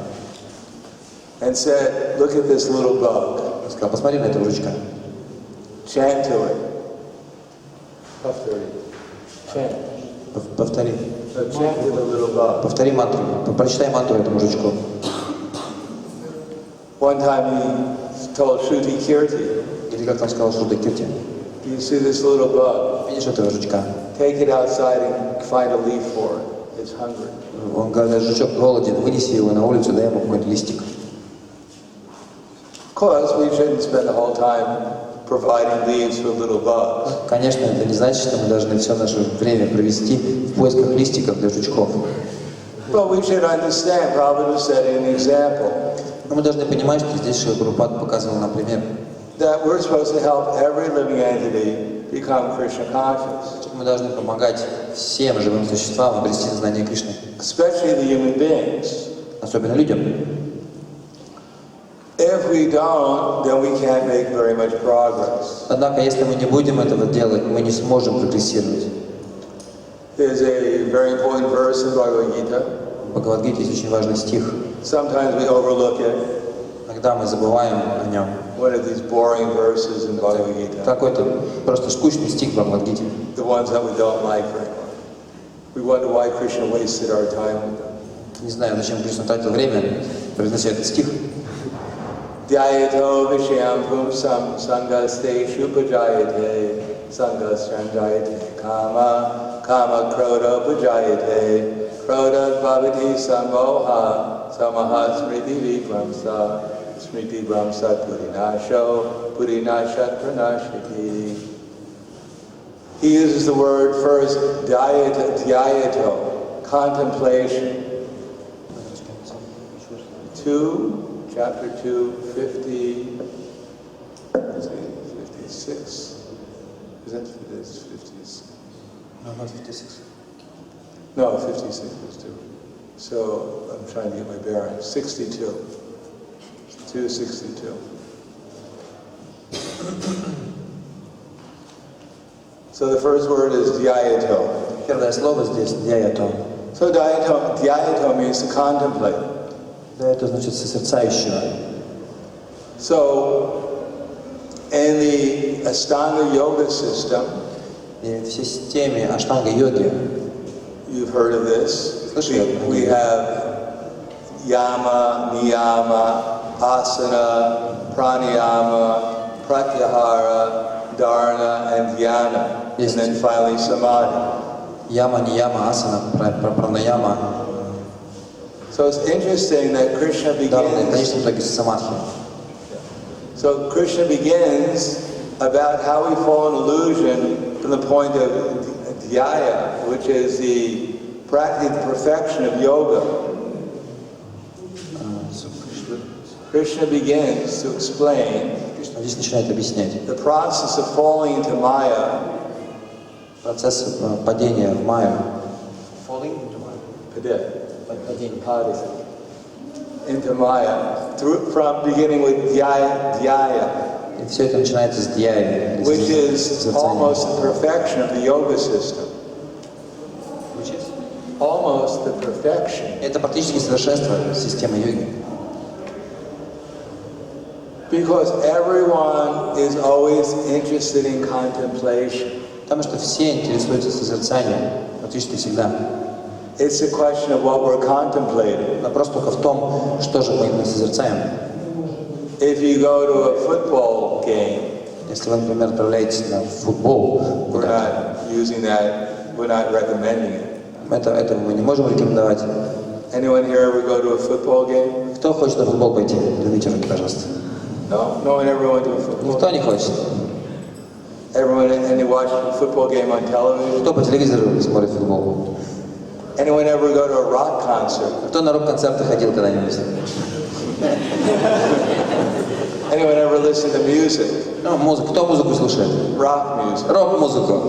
Speaker 2: And said, look at this little bug.
Speaker 1: Он сказал, посмотри на этого жучка.
Speaker 2: Chant to it. Chant.
Speaker 1: Повтори.
Speaker 2: Chant to the little bug.
Speaker 1: Повтори мантру. Прочитай мантру этому жучку.
Speaker 2: One time he told Shruti Kirti,
Speaker 1: Или как там сказал Шруда Кирти.
Speaker 2: you see this little bug,
Speaker 1: Видишь этого жучка?
Speaker 2: take it outside and find a leaf for it. It's hungry.
Speaker 1: Он говорит, жучок голоден, вынеси его на улицу, дай ему какой-то листик.
Speaker 2: Of course, we shouldn't spend the whole time providing leaves for little bugs.
Speaker 1: Конечно, это не значит, что мы должны все наше время провести в поисках листиков для жучков.
Speaker 2: But we should understand, Prabhupada set an example.
Speaker 1: Но мы должны понимать, что здесь Шрила Прабхупада показывал нам пример.
Speaker 2: That we're supposed to help every living entity become Krishna conscious.
Speaker 1: Мы должны помогать всем живым существам обрести сознание Кришны.
Speaker 2: Especially the human beings.
Speaker 1: Особенно людям.
Speaker 2: If we don't, then we can't make very much progress.
Speaker 1: Однако, если мы не будем этого делать, мы не сможем прогрессировать.
Speaker 2: There's a very important verse in Bhagavad Gita.
Speaker 1: В Бхагавад-гите есть очень важный стих.
Speaker 2: Sometimes we overlook it.
Speaker 1: Иногда мы забываем о нем.
Speaker 2: One of these boring verses in Bhagavad Gita.
Speaker 1: Какой-то просто скучный стих в Бхагавад-гите.
Speaker 2: The ones that we don't like very much. We wonder why Krishna wasted our time with them.
Speaker 1: Не знаю, зачем Кришна тратил время, произнося этот стих.
Speaker 2: Dhyayato vishayam pumsam sangaste shupajayate sangasanjayate kama kama kroda pujayate kroda bhavati sammoha samaha smriti vibramsa smriti vibramsat purinasho purinashat pranashiti. He uses the word first dhyayato, contemplation. 2, chapter 2, 50, 56. Is that 56?
Speaker 1: No, not 56.
Speaker 2: No, 56 is 2. So I'm trying to get my bearings. 62. 262. So the first word is dhyayato.
Speaker 1: Первое слово здесь dhyayato.
Speaker 2: So dhyayato means to contemplate.
Speaker 1: Это значит созерцающего.
Speaker 2: So, in the Ashtanga yoga system,
Speaker 1: И в системе аштанга-йоги,
Speaker 2: you've heard of this. We have yama, niyama, asana, pranayama, pratyahara, dharana, and dhyana, and then finally samadhi.
Speaker 1: Яма, нияма, асана, пранаяма.
Speaker 2: So it's interesting that Krishna begins. So Krishna begins about how we fall in illusion from the point of dhyaya, which is the practical perfection of yoga. Krishna begins to explain the process of falling into Maya.
Speaker 1: Процесс падения в майю.
Speaker 2: Into Maya, from beginning with dhyaya,
Speaker 1: И все это начинается с дьяи,
Speaker 2: which is almost the perfection of the yoga system.
Speaker 1: Which is?
Speaker 2: Almost the perfection.
Speaker 1: Это практически совершенство системы йоги.
Speaker 2: Because everyone is always interested in contemplation.
Speaker 1: Потому что все интересуются созерцанием, практически всегда.
Speaker 2: It's a question of what we're contemplating.
Speaker 1: Вопрос только в том, что же мы именно созерцаем.
Speaker 2: If you go to a football game,
Speaker 1: Если вы, например, отправляетесь на футбол,
Speaker 2: we're not using that, we're not recommending it.
Speaker 1: Это мы не можем рекомендовать.
Speaker 2: Anyone here ever go to a football game?
Speaker 1: Кто хочет на футбол пойти? Поднимите руки, пожалуйста.
Speaker 2: No? No one ever went to a football
Speaker 1: Никто
Speaker 2: game?
Speaker 1: не хочет.
Speaker 2: Everyone, and they watch a football game on television?
Speaker 1: Кто по телевизору смотрит футбол?
Speaker 2: Anyone ever go to a rock concert?
Speaker 1: Кто на рок-концерты ходил когда-нибудь?
Speaker 2: Anyone ever listen to music?
Speaker 1: Ну, кто музыку слушает?
Speaker 2: Rock music.
Speaker 1: Рок-музыку.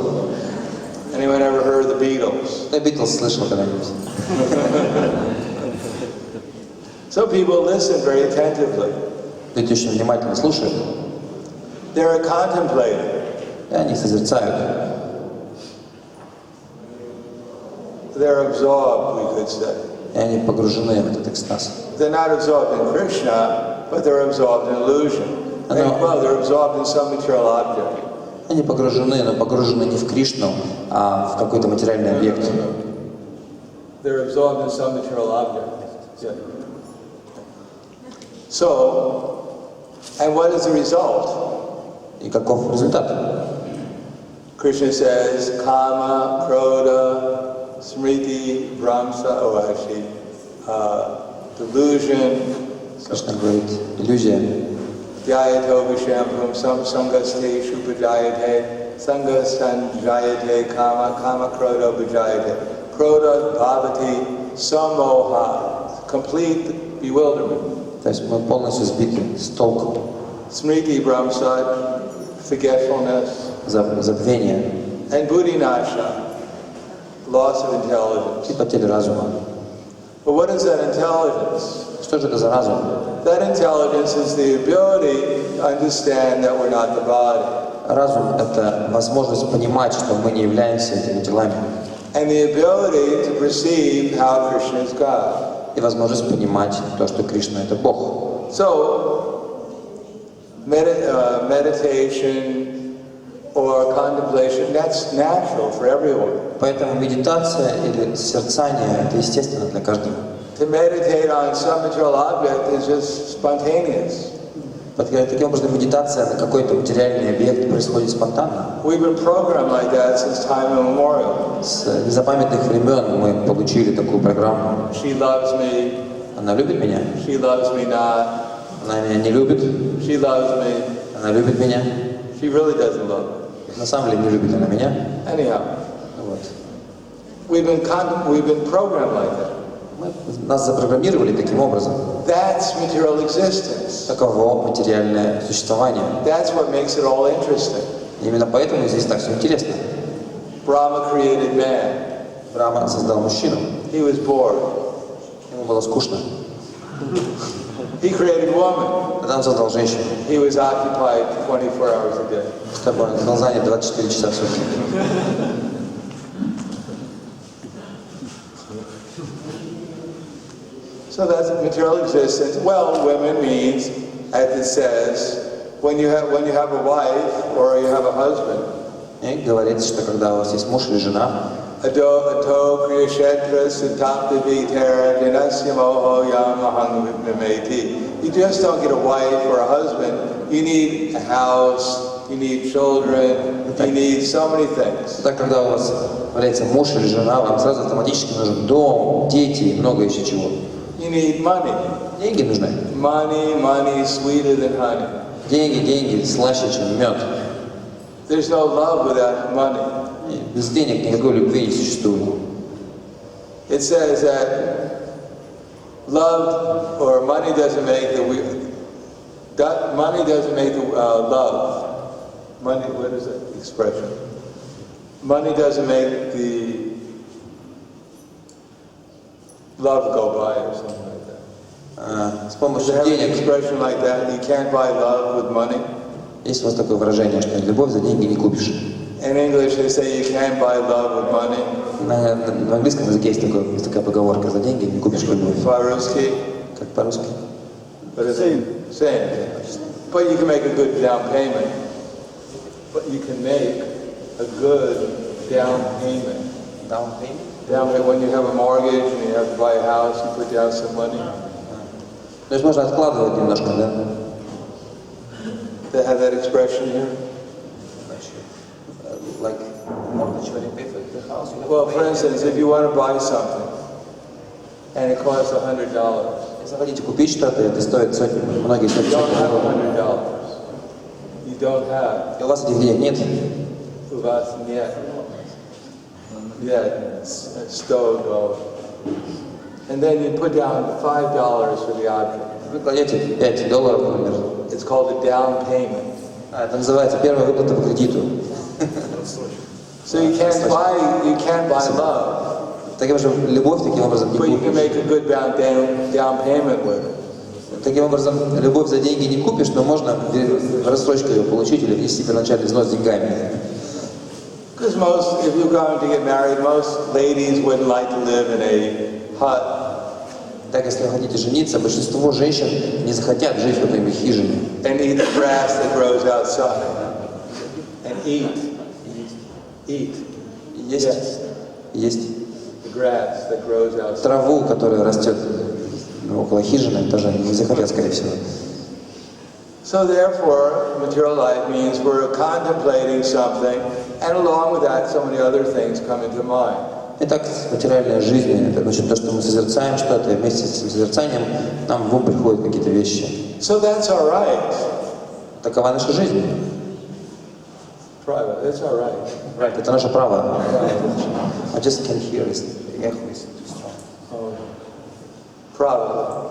Speaker 2: Anyone ever heard of the Beatles?
Speaker 1: Кто Битлз слышал когда-нибудь?
Speaker 2: So people listen very attentively.
Speaker 1: Люди очень внимательно слушают.
Speaker 2: They're contemplating.
Speaker 1: И они созерцают.
Speaker 2: They're absorbed, we could say.
Speaker 1: И они погружены в этот экстаз.
Speaker 2: They're not absorbed in Krishna, but they're absorbed in illusion. Well, they're absorbed in some material object.
Speaker 1: Они погружены, но погружены не в Кришну, а в какой-то материальный объект.
Speaker 2: They're absorbed in some material object. Yeah. So, and what is the result?
Speaker 1: И каков результат?
Speaker 2: Krishna says, kama, kroda, smriti, brahmsa, delusion.
Speaker 1: Кришна говорит, иллюзия.
Speaker 2: Dhyayato vishampam sangaste shupajayate sangasanjayate kama kroda bhajayate kroda bhavati samoha, complete bewilderment.
Speaker 1: То есть мы полностью сбиты с толку.
Speaker 2: Smriti Brahmsat, forgetfulness.
Speaker 1: Забвение.
Speaker 2: And buddhinasha, loss of intelligence.
Speaker 1: И потеря разума.
Speaker 2: But what is that intelligence?
Speaker 1: Что же это за разум?
Speaker 2: That intelligence is the ability to understand that we're not the body.
Speaker 1: Разум — это возможность понимать, что мы не являемся этими телами.
Speaker 2: And the ability to perceive how Krishna is God.
Speaker 1: И возможность понимать то, что Кришна — это Бог.
Speaker 2: So, meditation or contemplation, that's natural for everyone.
Speaker 1: Поэтому медитация или созерцание — это естественно для каждого.
Speaker 2: To meditate on some material object is just spontaneous.
Speaker 1: Таким образом, медитация на какой-то материальный объект происходит спонтанно.
Speaker 2: We've been programmed like that since time immemorial.
Speaker 1: С незапамятных времен мы получили такую программу.
Speaker 2: She loves me.
Speaker 1: Она любит меня.
Speaker 2: She loves me not.
Speaker 1: Она меня не любит.
Speaker 2: She loves me.
Speaker 1: Она любит меня.
Speaker 2: She really doesn't love me.
Speaker 1: На самом деле не любит она меня.
Speaker 2: Anyhow,
Speaker 1: Вот.
Speaker 2: we've been programmed like that.
Speaker 1: Нас запрограммировали таким образом.
Speaker 2: That's material existence.
Speaker 1: Таково материальное существование.
Speaker 2: That's what makes it all interesting.
Speaker 1: Именно поэтому здесь так все интересно.
Speaker 2: Brahma created man.
Speaker 1: Брахма создал мужчину.
Speaker 2: He was bored.
Speaker 1: Ему было скучно.
Speaker 2: He created woman.
Speaker 1: Тогда он создал женщину.
Speaker 2: He was occupied 24 hours a day.
Speaker 1: Чтобы он был занят 24 часа в сутки.
Speaker 2: So that's material existence. Well, women means, as it says, when you have a wife or you have a husband.
Speaker 1: И говорится, что когда у вас есть муж или жена,
Speaker 2: Ato kriyashetra sutapta vitara dinasya moho yamahang vipnameti. You just don't get a wife or a husband. You need a house, you need children, you need so many things.
Speaker 1: Так, когда у вас является муж или жена, вам сразу автоматически нужен дом, дети и много еще чего.
Speaker 2: You need money.
Speaker 1: Деньги нужны.
Speaker 2: Money, sweeter than honey.
Speaker 1: Деньги слаще, чем мед.
Speaker 2: There's no love without money.
Speaker 1: Без денег никакой любви не существует.
Speaker 2: It says that love or money doesn't make the love. Money, what is that expression? Money doesn't make the love go by or something like that.
Speaker 1: С помощью
Speaker 2: Does it have an
Speaker 1: денег.
Speaker 2: expression like that? You can't buy love with money.
Speaker 1: Есть у вас такое выражение, что любовь за деньги не купишь.
Speaker 2: In English they say you can't buy love with money.
Speaker 1: На английском языке есть такая поговорка: за деньги не купишь любовь.
Speaker 2: По-русски.
Speaker 1: Как по-русски?
Speaker 2: Same. But you can make a good down payment. But you can make a good down payment.
Speaker 1: Down payment?
Speaker 2: Down payment, when you have a mortgage and you have to buy a house, you put down some money.
Speaker 1: То есть можно откладывать немножко, да?
Speaker 2: They have that expression here?
Speaker 1: Like mortgage when you pay for the house.
Speaker 2: Well, for instance, if you want to buy something and it costs $100,
Speaker 1: Если хотите купить что-то, это стоит многие
Speaker 2: you
Speaker 1: сотни
Speaker 2: don't have
Speaker 1: долларов.
Speaker 2: $100. You don't have.
Speaker 1: И у вас этих денег нет.
Speaker 2: У вас нет. Нет. $100. And then you put down $5 for the object.
Speaker 1: Вы кладете $5, например.
Speaker 2: It's called a down payment.
Speaker 1: Это называется первая выплата по кредиту.
Speaker 2: So you can't buy love.
Speaker 1: Таким же любовь таким образом не
Speaker 2: But you can
Speaker 1: купишь.
Speaker 2: make a good down payment with it.
Speaker 1: Таким образом, любовь за деньги не купишь, но можно рассрочку ее получить или внести первоначальный взнос деньгами.
Speaker 2: Because if you're going to get married, most ladies wouldn't like to live in a hut.
Speaker 1: Так, если вы хотите жениться, большинство женщин не захотят жить в этой хижине.
Speaker 2: And eat the grass that grows outside. And eat.
Speaker 1: Есть
Speaker 2: The grass that grows outside.
Speaker 1: траву, которая растет около хижины, тоже не захотят, скорее всего.
Speaker 2: So therefore, material life means we're contemplating something, and along with that, so many other things come into mind.
Speaker 1: Итак, материальная жизнь — это значит то, что мы созерцаем что-то, и вместе с этим созерцанием нам в ум приходят какие-то вещи.
Speaker 2: So that's all right.
Speaker 1: Такова наша жизнь.
Speaker 2: Private, that's all right.
Speaker 1: Right, это наше право. I just can't hear it. The echo is too strong.
Speaker 2: Private.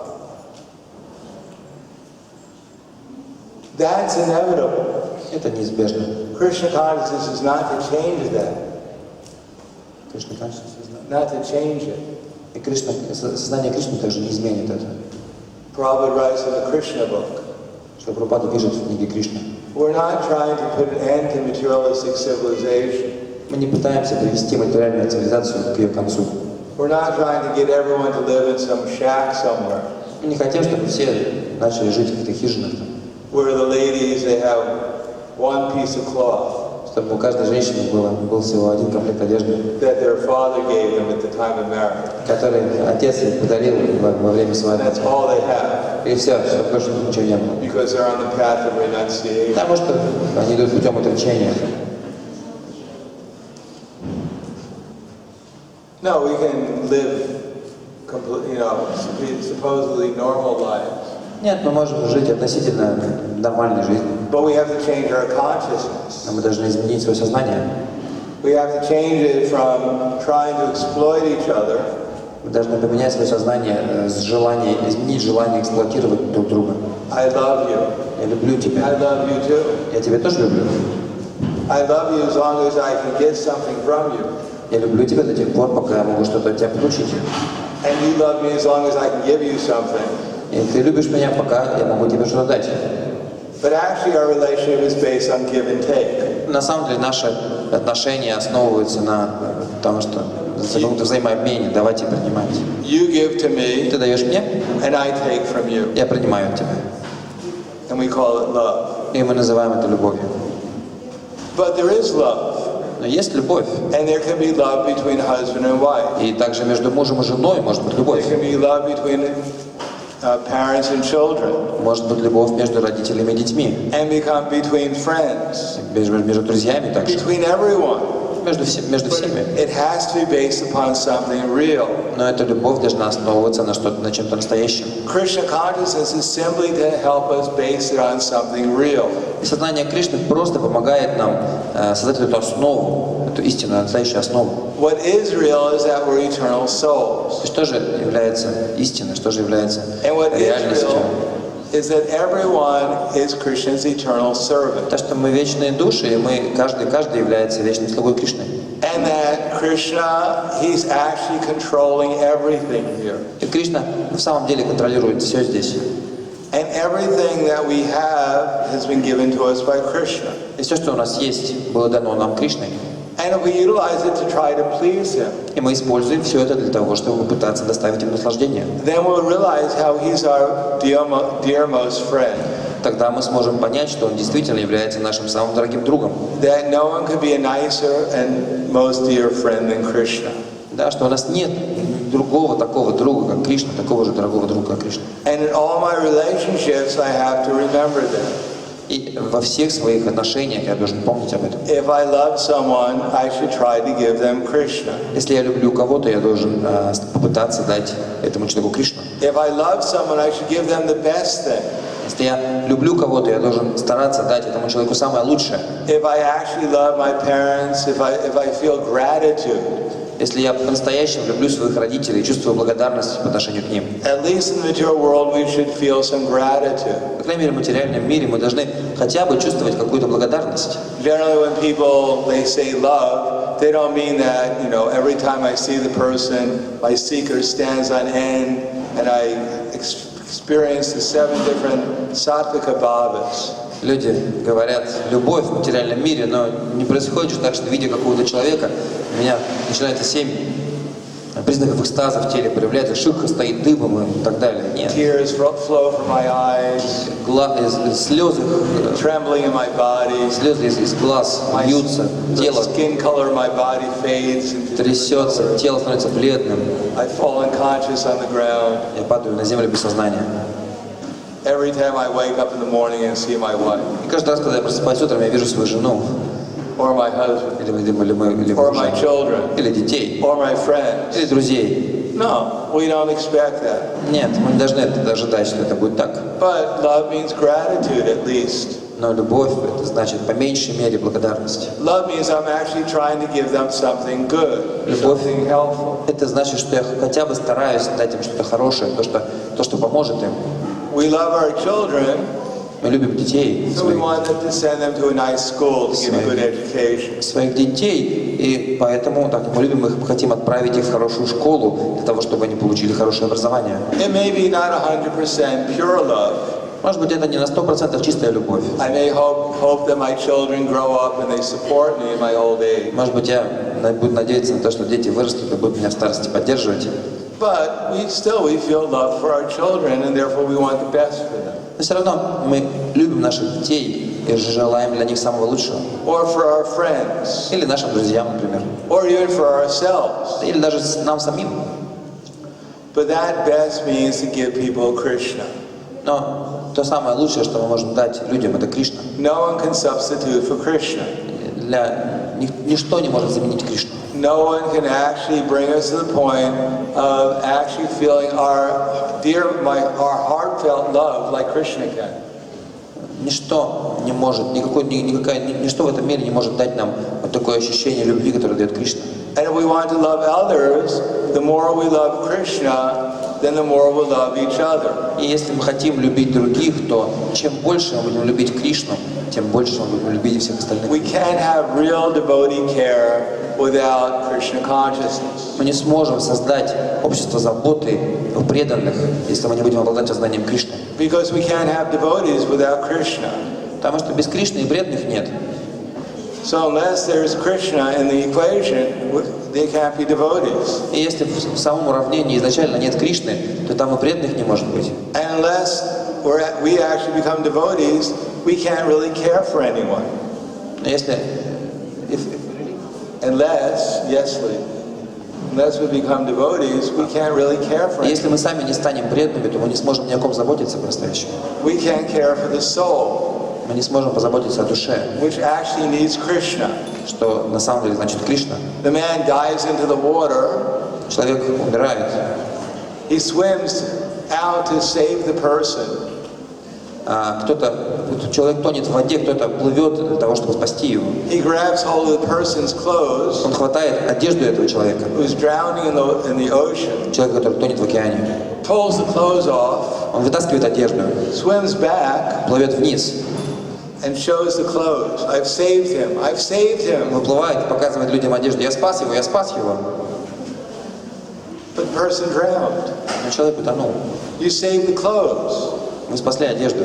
Speaker 2: That's inevitable.
Speaker 1: Это неизбежно.
Speaker 2: Krishna consciousness is not to change that.
Speaker 1: Кришна consciousness,
Speaker 2: Not to change it.
Speaker 1: И Кришна, сознание Кришны также не изменит это.
Speaker 2: Prabhupada writes in the Krishna book.
Speaker 1: Что Прабхупада пишет в книге Кришны.
Speaker 2: We're not trying to put an end to materialistic civilization.
Speaker 1: Мы не пытаемся привести материальную цивилизацию к ее концу.
Speaker 2: We're not trying to get everyone to live in some shack somewhere.
Speaker 1: Мы не хотим, чтобы все начали жить в каких-то хижинах,
Speaker 2: Where the ladies, they have one piece of cloth
Speaker 1: чтобы у каждой женщины был всего один комплект одежды,
Speaker 2: that their father gave them at the time of marriage.
Speaker 1: который отец ей подарил во время свадьбы.
Speaker 2: That's all they have.
Speaker 1: И все, больше ничего не было.
Speaker 2: Because they're on the path of renunciation.
Speaker 1: Потому что они идут путем отречения.
Speaker 2: No, we can live completely, supposedly normal lives.
Speaker 1: Нет, мы можем жить относительно нормальной жизнью.
Speaker 2: But we have to change our consciousness.
Speaker 1: Но мы должны изменить свое сознание.
Speaker 2: We have to change it from trying to exploit each other.
Speaker 1: Мы должны поменять свое сознание изменить желание эксплуатировать друг друга.
Speaker 2: I love you.
Speaker 1: Я люблю тебя.
Speaker 2: I love you too.
Speaker 1: Я тебя тоже люблю.
Speaker 2: I love you as long as I can get something from you.
Speaker 1: Я люблю тебя до тех пор, пока я могу что-то от тебя получить.
Speaker 2: And you love me as long as I can give you something.
Speaker 1: И ты любишь меня, пока я могу тебе что-то дать.
Speaker 2: But actually our relationship is based on give and take.
Speaker 1: На самом деле наши отношения основываются на том, что за каком-то взаимообмене, давать и принимать.
Speaker 2: You give to me,
Speaker 1: Ты даешь мне,
Speaker 2: and I take from you.
Speaker 1: я принимаю от тебя.
Speaker 2: And we call it love.
Speaker 1: И мы называем это любовью.
Speaker 2: But there is love.
Speaker 1: Но есть любовь.
Speaker 2: And there can be love between husband and wife.
Speaker 1: И также между мужем и женой может быть любовь.
Speaker 2: There can be love between parents and children.
Speaker 1: Может быть любовь между родителями и детьми.
Speaker 2: And become between friends.
Speaker 1: Между друзьями также.
Speaker 2: Between everyone.
Speaker 1: Между всеми.
Speaker 2: It has to be based upon something real.
Speaker 1: Но эта любовь должна основываться на чем-то настоящем.
Speaker 2: Krishna consciousness is simply to help us base it on something real.
Speaker 1: И сознание Кришны просто помогает нам создать эту основу, эту истинную, настоящую основу.
Speaker 2: What is real is that we're eternal souls.
Speaker 1: И что же является истиной, что же является
Speaker 2: And what is
Speaker 1: реальностью?
Speaker 2: real is that everyone is Krishna's eternal servant.
Speaker 1: То, что мы вечные души, и мы каждый является вечным слугой Кришны.
Speaker 2: And that Krishna, he's actually controlling everything here.
Speaker 1: И Кришна в самом деле контролирует все здесь.
Speaker 2: And everything that we have has been given to us by Krishna.
Speaker 1: И все, что у нас есть, было дано нам Кришной.
Speaker 2: And if we utilize it to try to please him,
Speaker 1: И мы используем все это для того, чтобы попытаться доставить ему наслаждение.
Speaker 2: then we'll realize how he's our dearmost friend.
Speaker 1: Тогда мы сможем понять, что он действительно является нашим самым дорогим другом.
Speaker 2: That no one could be a nicer and most dear friend than Krishna.
Speaker 1: Да, что у нас нет другого такого друга, как Кришна, такого же дорогого друга, как Кришна.
Speaker 2: And in all my relationships, I have to remember that.
Speaker 1: И во всех своих отношениях я должен помнить об этом.
Speaker 2: If I love someone, I should try to give them Krishna.
Speaker 1: Если я люблю кого-то, я должен попытаться дать этому человеку Кришну.
Speaker 2: If I love someone, I should give them the best thing.
Speaker 1: Если я люблю кого-то, я должен стараться дать этому человеку самое лучшее.
Speaker 2: If I actually love my parents, if I feel gratitude,
Speaker 1: Если я по-настоящему люблю своих родителей и чувствую благодарность по отношению к ним,
Speaker 2: at least in the material world, we should feel some gratitude.
Speaker 1: по крайней мере, в материальном мире мы должны хотя бы чувствовать какую-то благодарность.
Speaker 2: Generally, when people, they say love, they don't mean that, every time I see the person, my seeker stands on end and I experience the 7 different sattvika bhavas.
Speaker 1: Люди говорят любовь в материальном мире, но не происходит же так, что видя какого-то человека, у меня начинается 7 признаков экстаза в теле проявляется, шикха стоит дыбом и так далее. Нет.
Speaker 2: Tears flow from my eyes.
Speaker 1: Слезы,
Speaker 2: Trembling in my body.
Speaker 1: слезы из глаз льются, тело
Speaker 2: Skin color of my body fades.
Speaker 1: трясется, тело становится бледным.
Speaker 2: I fall unconscious on the ground.
Speaker 1: Я падаю на землю без сознания.
Speaker 2: Every time I wake up in the morning and see my wife.
Speaker 1: И каждый раз, когда я просыпаюсь утром, я вижу свою жену.
Speaker 2: Or my husband.
Speaker 1: Или
Speaker 2: Or
Speaker 1: мужа.
Speaker 2: my children.
Speaker 1: Или детей.
Speaker 2: Or my friends.
Speaker 1: Или друзей.
Speaker 2: No, we don't expect that.
Speaker 1: Нет, мы не должны ожидать, что это будет так.
Speaker 2: But love means gratitude at least.
Speaker 1: Но любовь, это значит по меньшей мере благодарность.
Speaker 2: Love means I'm actually trying to give them something good,
Speaker 1: Любовь
Speaker 2: something helpful.
Speaker 1: это значит, что я хотя бы стараюсь дать им что-то хорошее, то, что поможет им.
Speaker 2: We love our children
Speaker 1: Мы любим детей,
Speaker 2: So we want to send them to a nice school to give a good education.
Speaker 1: своих детей, и поэтому так мы любим их, хотим отправить их в хорошую школу для того, чтобы они получили хорошее образование.
Speaker 2: It may be not 100% pure love.
Speaker 1: Может быть, это не на 100% чистая любовь.
Speaker 2: I may hope that my children grow up and they support me in my old age.
Speaker 1: Может быть, я буду надеяться на то, что дети вырастут и будут меня в старости поддерживать.
Speaker 2: But we feel love for our children, and therefore we want the best for them.
Speaker 1: Но все равно мы любим наших детей и желаем для них самого лучшего.
Speaker 2: Or for our friends.
Speaker 1: Или нашим друзьям, например.
Speaker 2: Or even for ourselves.
Speaker 1: Или даже нам самим.
Speaker 2: But that best means to give people Krishna.
Speaker 1: Но то самое лучшее, что мы можем дать людям, это Кришна.
Speaker 2: No one can substitute for Krishna.
Speaker 1: Ничто не может заменить Кришну.
Speaker 2: No one can actually bring us to the point of actually feeling our heartfelt love like Krishna can.
Speaker 1: Ничто не может, ничто в этом мире не может дать нам вот такое ощущение любви, которое дает Кришна.
Speaker 2: And if we want to love others, the more we love Krishna, then the more we'll love each other.
Speaker 1: И если мы хотим любить других, то чем больше мы будем любить Кришну, тем больше мы будем любить всех остальных.
Speaker 2: We can't have real devotee care without Krishna consciousness.
Speaker 1: Мы не сможем создать общество заботы о преданных, если мы не будем обладать сознанием Кришны.
Speaker 2: Because we can't have devotees without Krishna.
Speaker 1: Потому что без Кришны и преданных нет.
Speaker 2: So unless there's Krishna in the equation, they can't be devotees.
Speaker 1: И если в самом уравнении изначально нет Кришны, то там и преданных не может быть.
Speaker 2: And unless we actually become devotees, we can't really care for anyone.
Speaker 1: Но если
Speaker 2: unless we become devotees, we can't really care for anyone.
Speaker 1: Если мы сами не станем преданными, то мы не сможем ни о ком заботиться по-настоящему.
Speaker 2: We can't care for the soul.
Speaker 1: Мы не сможем позаботиться о душе,
Speaker 2: Which actually needs Krishna.
Speaker 1: что на самом деле значит Кришна.
Speaker 2: The man dives into the water.
Speaker 1: Человек умирает.
Speaker 2: He swims out to save the person.
Speaker 1: Человек тонет в воде, кто-то плывет для того, чтобы спасти его.
Speaker 2: He grabs hold of the person's clothes.
Speaker 1: Он хватает одежду этого человека.
Speaker 2: Who's drowning in the ocean.
Speaker 1: Человек, который тонет в океане.
Speaker 2: Pulls the clothes off.
Speaker 1: Он вытаскивает одежду.
Speaker 2: Swims back.
Speaker 1: Плывет вниз.
Speaker 2: And shows the clothes. I've saved him. I've saved him.
Speaker 1: Выплывает, показывает людям одежду. Я спас его, я спас его.
Speaker 2: But the person drowned.
Speaker 1: Но человек утонул.
Speaker 2: You saved the clothes.
Speaker 1: Мы спасли одежду.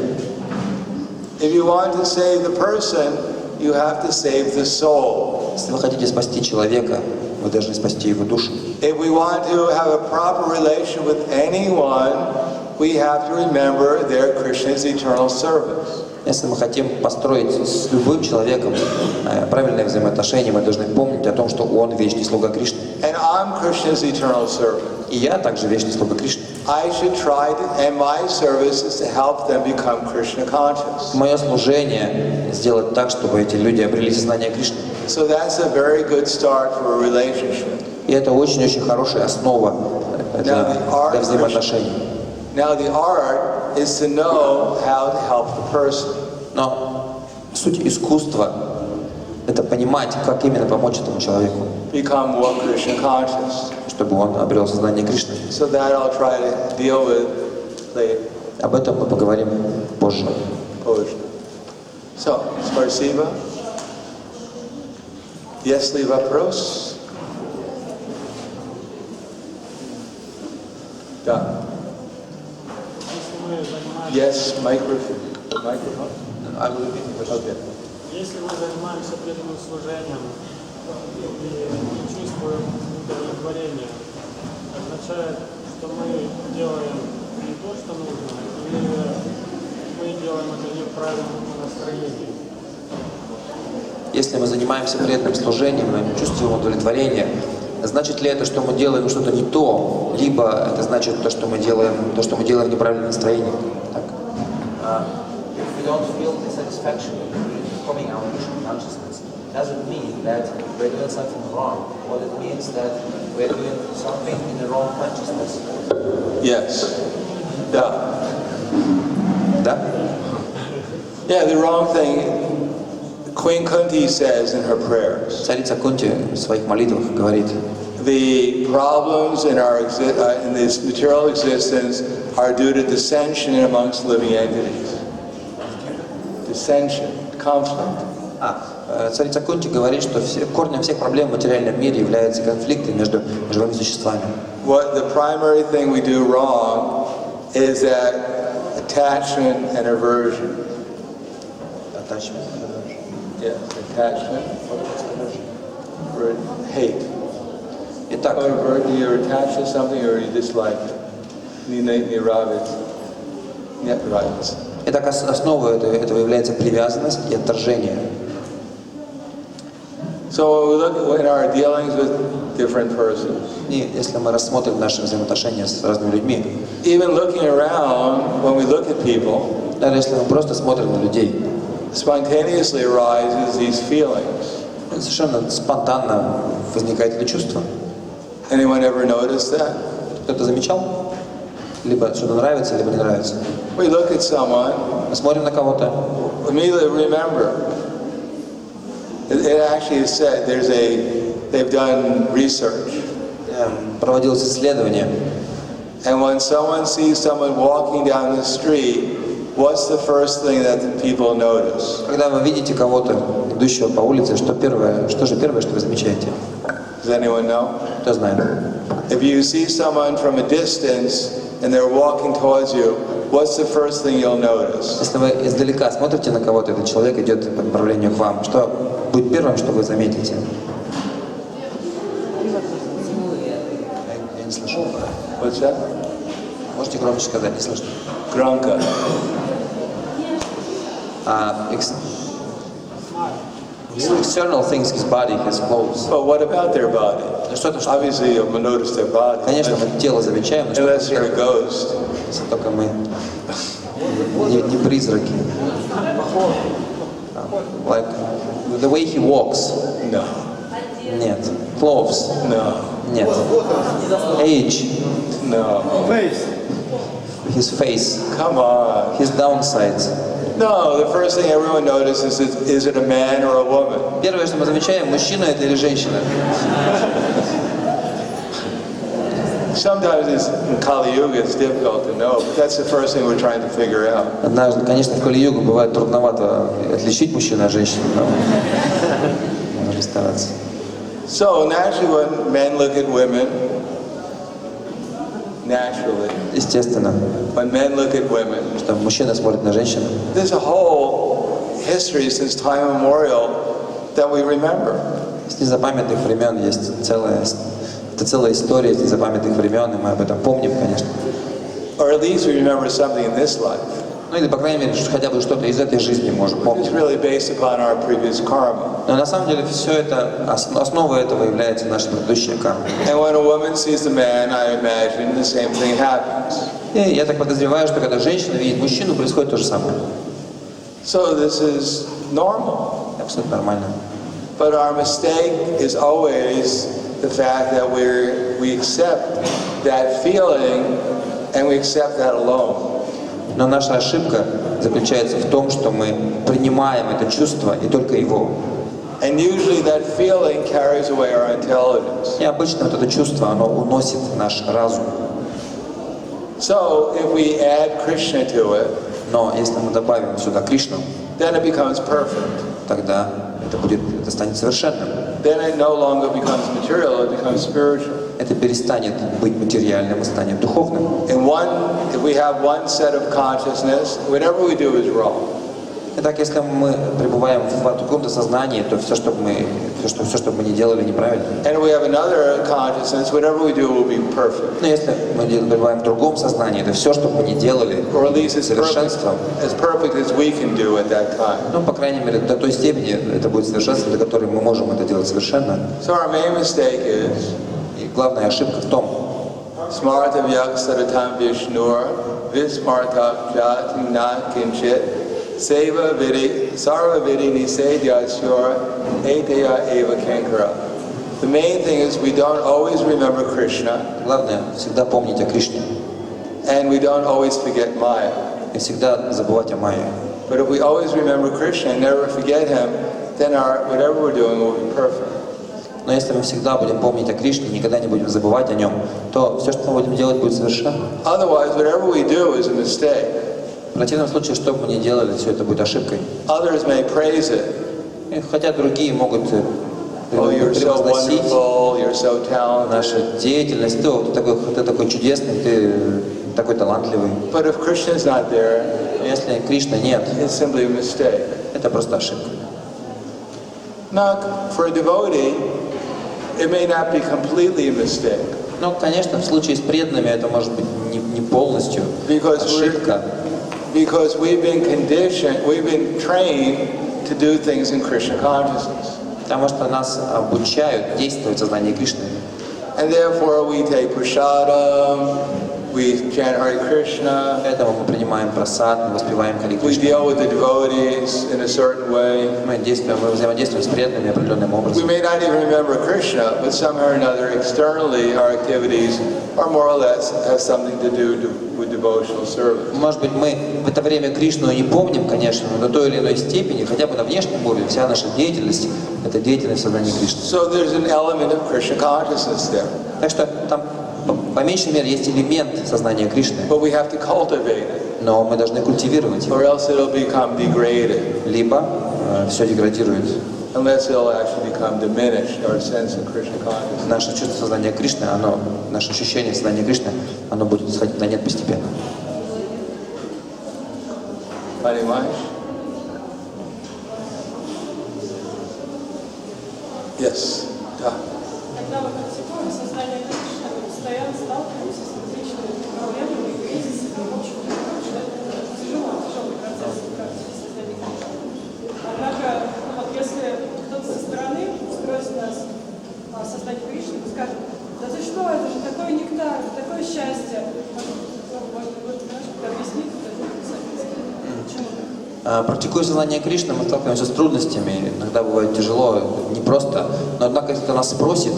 Speaker 2: If you want to save the person, you have to save the soul.
Speaker 1: Если вы хотите спасти человека, вы должны спасти его душу.
Speaker 2: If we want to have a proper relation with anyone, we have to remember they're Krishna's eternal servants.
Speaker 1: Если мы хотим построить с любым человеком правильное взаимоотношение, мы должны помнить о том, что он вечный слуга Кришны.
Speaker 2: And I'm Krishna's eternal servant.
Speaker 1: И я также вечный слуга Кришны.
Speaker 2: I should try to, and my service is to help them become Krishna conscious.
Speaker 1: Мое служение сделать так, чтобы эти люди обрели сознание Кришны.
Speaker 2: So that's a very good start for a relationship.
Speaker 1: И это очень-очень хорошая основа для взаимоотношений.
Speaker 2: Now the art is to know how to help the person.
Speaker 1: Но суть искусства — это понимать, как именно помочь этому человеку,
Speaker 2: Become more Krishna conscious.
Speaker 1: чтобы он обрел сознание Кришны.
Speaker 2: So that I'll try to deal with later.
Speaker 1: Об этом мы поговорим позже.
Speaker 2: So, спасибо. Есть ли вопрос? Да. Yes, microphone.
Speaker 3: Если мы занимаемся преданным служением и чувствуем удовлетворение, означает, что мы делаем не то, что нужно, или мы делаем это не в правильном настроении?
Speaker 1: Если мы занимаемся преданным служением, мы чувствуем удовлетворение, значит ли это, что мы делаем что-то не то, либо это значит то, что мы делаем в неправильном настроении? Так.
Speaker 4: If we don't feel the satisfaction in forming our Krishna consciousness, doesn't mean that we're doing something wrong. What it means that we're doing something in the wrong consciousness.
Speaker 2: Yes. Да.
Speaker 1: Да?
Speaker 2: Yeah, the wrong thing. Queen Kunti says in her prayers.
Speaker 1: Царица Кунти в своих молитвах говорит:
Speaker 2: The problems in in this material existence are due to dissension amongst living entities. dissension, conflict.
Speaker 1: Царица Кунти говорит, что корнем всех проблем в материальном мире являются конфликты между живыми существами.
Speaker 2: What the primary thing we do wrong is that attachment and aversion.
Speaker 1: Attachment and aversion.
Speaker 2: Yes, attachment, hate.
Speaker 1: Итак,
Speaker 2: You're attached to something or you dislike it.
Speaker 1: Итак, основой этого является привязанность и отторжение.
Speaker 2: So we look in our dealings with different persons.
Speaker 1: И если мы рассмотрим наши взаимоотношения с разными людьми,
Speaker 2: Even looking around, when we look at people,
Speaker 1: даже если мы просто смотрим на людей,
Speaker 2: spontaneously arises these feelings.
Speaker 1: совершенно спонтанно возникает это чувство.
Speaker 2: Anyone ever noticed that?
Speaker 1: Кто-то замечал? Либо что-то нравится, либо не нравится.
Speaker 2: We look at someone,
Speaker 1: Мы смотрим на кого-то,
Speaker 2: immediately remember. It actually is said they've done research.
Speaker 1: Проводилось исследование.
Speaker 2: And when someone sees someone walking down the street, what's the first thing that the people notice?
Speaker 1: Когда вы видите кого-то, идущего по улице, что же первое, что вы замечаете?
Speaker 2: Does anyone know?
Speaker 1: Кто знает?
Speaker 2: If you see someone from a distance and they're walking towards you, what's the first thing you'll notice?
Speaker 1: Если вы издалека смотрите на кого-то, этот человек идет по направлению к вам, что будет первым, что вы заметите? Я не слышу.
Speaker 2: What's that?
Speaker 1: Можете громче сказать, не слышно.
Speaker 2: Granka.
Speaker 1: External things, his body, his clothes.
Speaker 2: But what about their body?
Speaker 1: Что-то, что...
Speaker 2: Obviously, you'll notice their body.
Speaker 1: Конечно, мы тело замечаем, но
Speaker 2: Unless you're a ghost.
Speaker 1: если только мы не призраки. Like the way he walks.
Speaker 2: No.
Speaker 1: Нет. Clothes.
Speaker 2: No.
Speaker 1: Нет. Age.
Speaker 2: No.
Speaker 1: His face.
Speaker 2: Come on.
Speaker 1: His downsides.
Speaker 2: No, the first thing everyone notices is it a man or a woman?
Speaker 1: Первое, что мы замечаем, мужчина это или женщина.
Speaker 2: Sometimes in Kali Yuga it's difficult to know, but that's the first thing we're trying to figure out.
Speaker 1: Однажды, конечно, в Кали-югу бывает трудновато отличить мужчину от женщины, но нужно стараться.
Speaker 2: So naturally, when men look at women, naturally,
Speaker 1: Естественно,
Speaker 2: when men look at women,
Speaker 1: что мужчина смотрит на женщину.
Speaker 2: there's a whole history since time immemorial that we remember.
Speaker 1: С незапамятных времен есть целая история с незапамятных времен, и мы об этом помним, конечно.
Speaker 2: Or at least we remember something in this life.
Speaker 1: Ну или, по крайней мере, хотя бы что-то из этой жизни можем
Speaker 2: It's
Speaker 1: помнить.
Speaker 2: really based upon our previous karma.
Speaker 1: Но на самом деле все это, основой этого является наша предыдущая карма.
Speaker 2: And when a woman sees a man, I imagine the same thing happens.
Speaker 1: И я так подозреваю, что когда женщина видит мужчину, происходит то же самое.
Speaker 2: So this is normal.
Speaker 1: Абсолютно нормально.
Speaker 2: But our mistake is always the fact that we accept that feeling and we accept that alone.
Speaker 1: Но наша ошибка заключается в том, что мы принимаем это чувство и только его.
Speaker 2: And usually that feeling carries away our intelligence.
Speaker 1: И обычно вот это чувство, оно уносит наш разум.
Speaker 2: So if we add Krishna to it,
Speaker 1: Но если мы добавим сюда Кришну,
Speaker 2: then it becomes perfect.
Speaker 1: тогда это станет совершенным.
Speaker 2: Then it no longer becomes material, it becomes spiritual.
Speaker 1: Это перестанет быть материальным и станет духовным.
Speaker 2: If we have one set of consciousness, whatever we do is wrong.
Speaker 1: Итак, если мы пребываем в каком-то сознании, то все, что бы мы ни делали, неправильно.
Speaker 2: And if we have another consciousness, whatever we do will be perfect.
Speaker 1: Но если мы пребываем в другом сознании, то все, что бы мы ни делали,
Speaker 2: Or at least
Speaker 1: совершенством,
Speaker 2: as perfect as we can do at that time.
Speaker 1: ну, по крайней мере, до той степени это будет совершенство, до которой мы можем это делать совершенно.
Speaker 2: So our main mistake is
Speaker 1: И главная ошибка в том,
Speaker 2: Smarta Vyaksaratam Vishnur Vismarta Jati Na Kinchit Seva Vidi Sarva Vidi Nisedyashura Eteya Eva Kankara. The main thing is we don't always remember Krishna
Speaker 1: главное всегда помнить о Кришне
Speaker 2: and we don't always forget Maya.
Speaker 1: и всегда забывать о Майе.
Speaker 2: But if we always remember Krishna and never forget him, then whatever we're doing will be perfect.
Speaker 1: Но если мы всегда будем помнить о Кришне, никогда не будем забывать о нем, то все, что мы будем делать, будет совершенно.
Speaker 2: Otherwise, whatever we do is a mistake.
Speaker 1: противном случае, что бы мы ни делали, все это будет ошибкой.
Speaker 2: Others may praise it.
Speaker 1: И хотя другие могут
Speaker 2: Oh, you're so
Speaker 1: превозносить
Speaker 2: wonderful, you're so talented.
Speaker 1: нашу деятельность, ты такой чудесный, ты такой талантливый.
Speaker 2: But if Krishna is not there,
Speaker 1: Если Кришны нет,
Speaker 2: it's simply a mistake.
Speaker 1: это просто ошибка.
Speaker 2: Now, for a devotee, it may not be completely a mistake.
Speaker 1: Ну, конечно, в случае с преданными это может быть не полностью ошибка.
Speaker 2: Because we've been conditioned, we've been trained to do things in Krishna consciousness.
Speaker 1: Потому что нас обучают действовать в сознании Кришны.
Speaker 2: And therefore we take prasadam, we chant Hare Krishna,
Speaker 1: Поэтому мы принимаем прасад, мы воспеваем Хари
Speaker 2: we
Speaker 1: Кришну.
Speaker 2: deal with the devotees in a certain way.
Speaker 1: Мы взаимодействуем с преданными определенным
Speaker 2: We
Speaker 1: образом.
Speaker 2: may not even remember Krishna, but somehow or another, externally, our activities are more or less have something to do with devotional service.
Speaker 1: Может быть, мы в это время Кришну не помним, конечно, но до той или иной степени, хотя бы на внешнем уровне, вся наша деятельность – это деятельность в сознании Кришны.
Speaker 2: So there's an element of Krishna consciousness there.
Speaker 1: Так что там, по меньшей мере, есть элемент сознания Кришны,
Speaker 2: But we have to cultivate it,
Speaker 1: но мы должны культивировать его.
Speaker 2: or else it'll become degraded,
Speaker 1: Либо все деградирует.
Speaker 2: unless it'll actually become diminished, our sense of Krishna consciousness.
Speaker 1: Наше чувство сознания Кришны, наше ощущение сознания Кришны, оно будет сходить на нет постепенно.
Speaker 2: Понимаешь? Yes. Да.
Speaker 5: Когда мы практикуем сознание Кришны, мы постоянно сталкиваемся с различными проблемами и кризисами. В общем, это тяжелый процесс практики сознания Кришны. Однако, вот если кто-то со стороны спросит нас о сознании Кришны, мы скажем: да ты что, это же такой нектар, такое счастье. Может, вы немножко объяснить почему?
Speaker 1: Практикуя сознание Кришны, мы сталкиваемся с трудностями, иногда бывает тяжело, непросто. Но однако, если кто нас спросит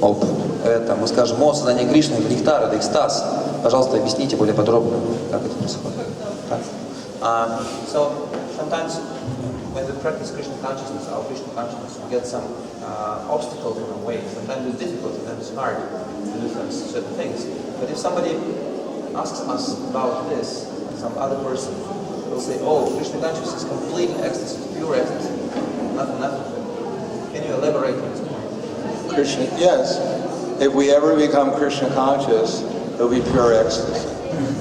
Speaker 1: об этом, мы скажем: о, сознание Кришны, это нектар, это экстаз. Пожалуйста, объясните более подробно, как это происходит.
Speaker 4: So sometimes when we practice Krishna consciousness, our Krishna consciousness, we get some obstacles in our way. Sometimes it's difficult, sometimes it's hard to do certain things. But if somebody asks us about this, some other person will say, oh, Krishna consciousness is complete ecstasy, pure ecstasy, nothing. Can you elaborate on this point?
Speaker 2: Krishna, yes. If we ever become Krishna conscious, it'll be pure ecstasy.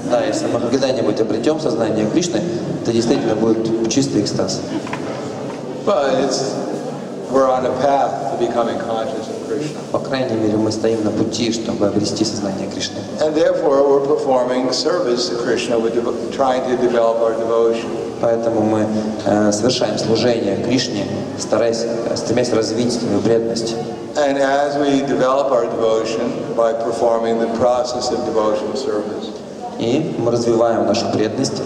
Speaker 1: Да, если мы когда-нибудь обретем сознание Кришны, это действительно будет чистый экстаз.
Speaker 2: But we're on a path to becoming conscious of Krishna.
Speaker 1: По крайней мере, мы стоим на пути, чтобы обрести сознание Кришны.
Speaker 2: And therefore we're performing service to Krishna, with trying to develop our devotion.
Speaker 1: Поэтому мы совершаем служение Кришне, стремясь развить свою преданность.
Speaker 2: And as we develop our devotion by performing the process of devotional service,
Speaker 1: И мы развиваем нашу преданность,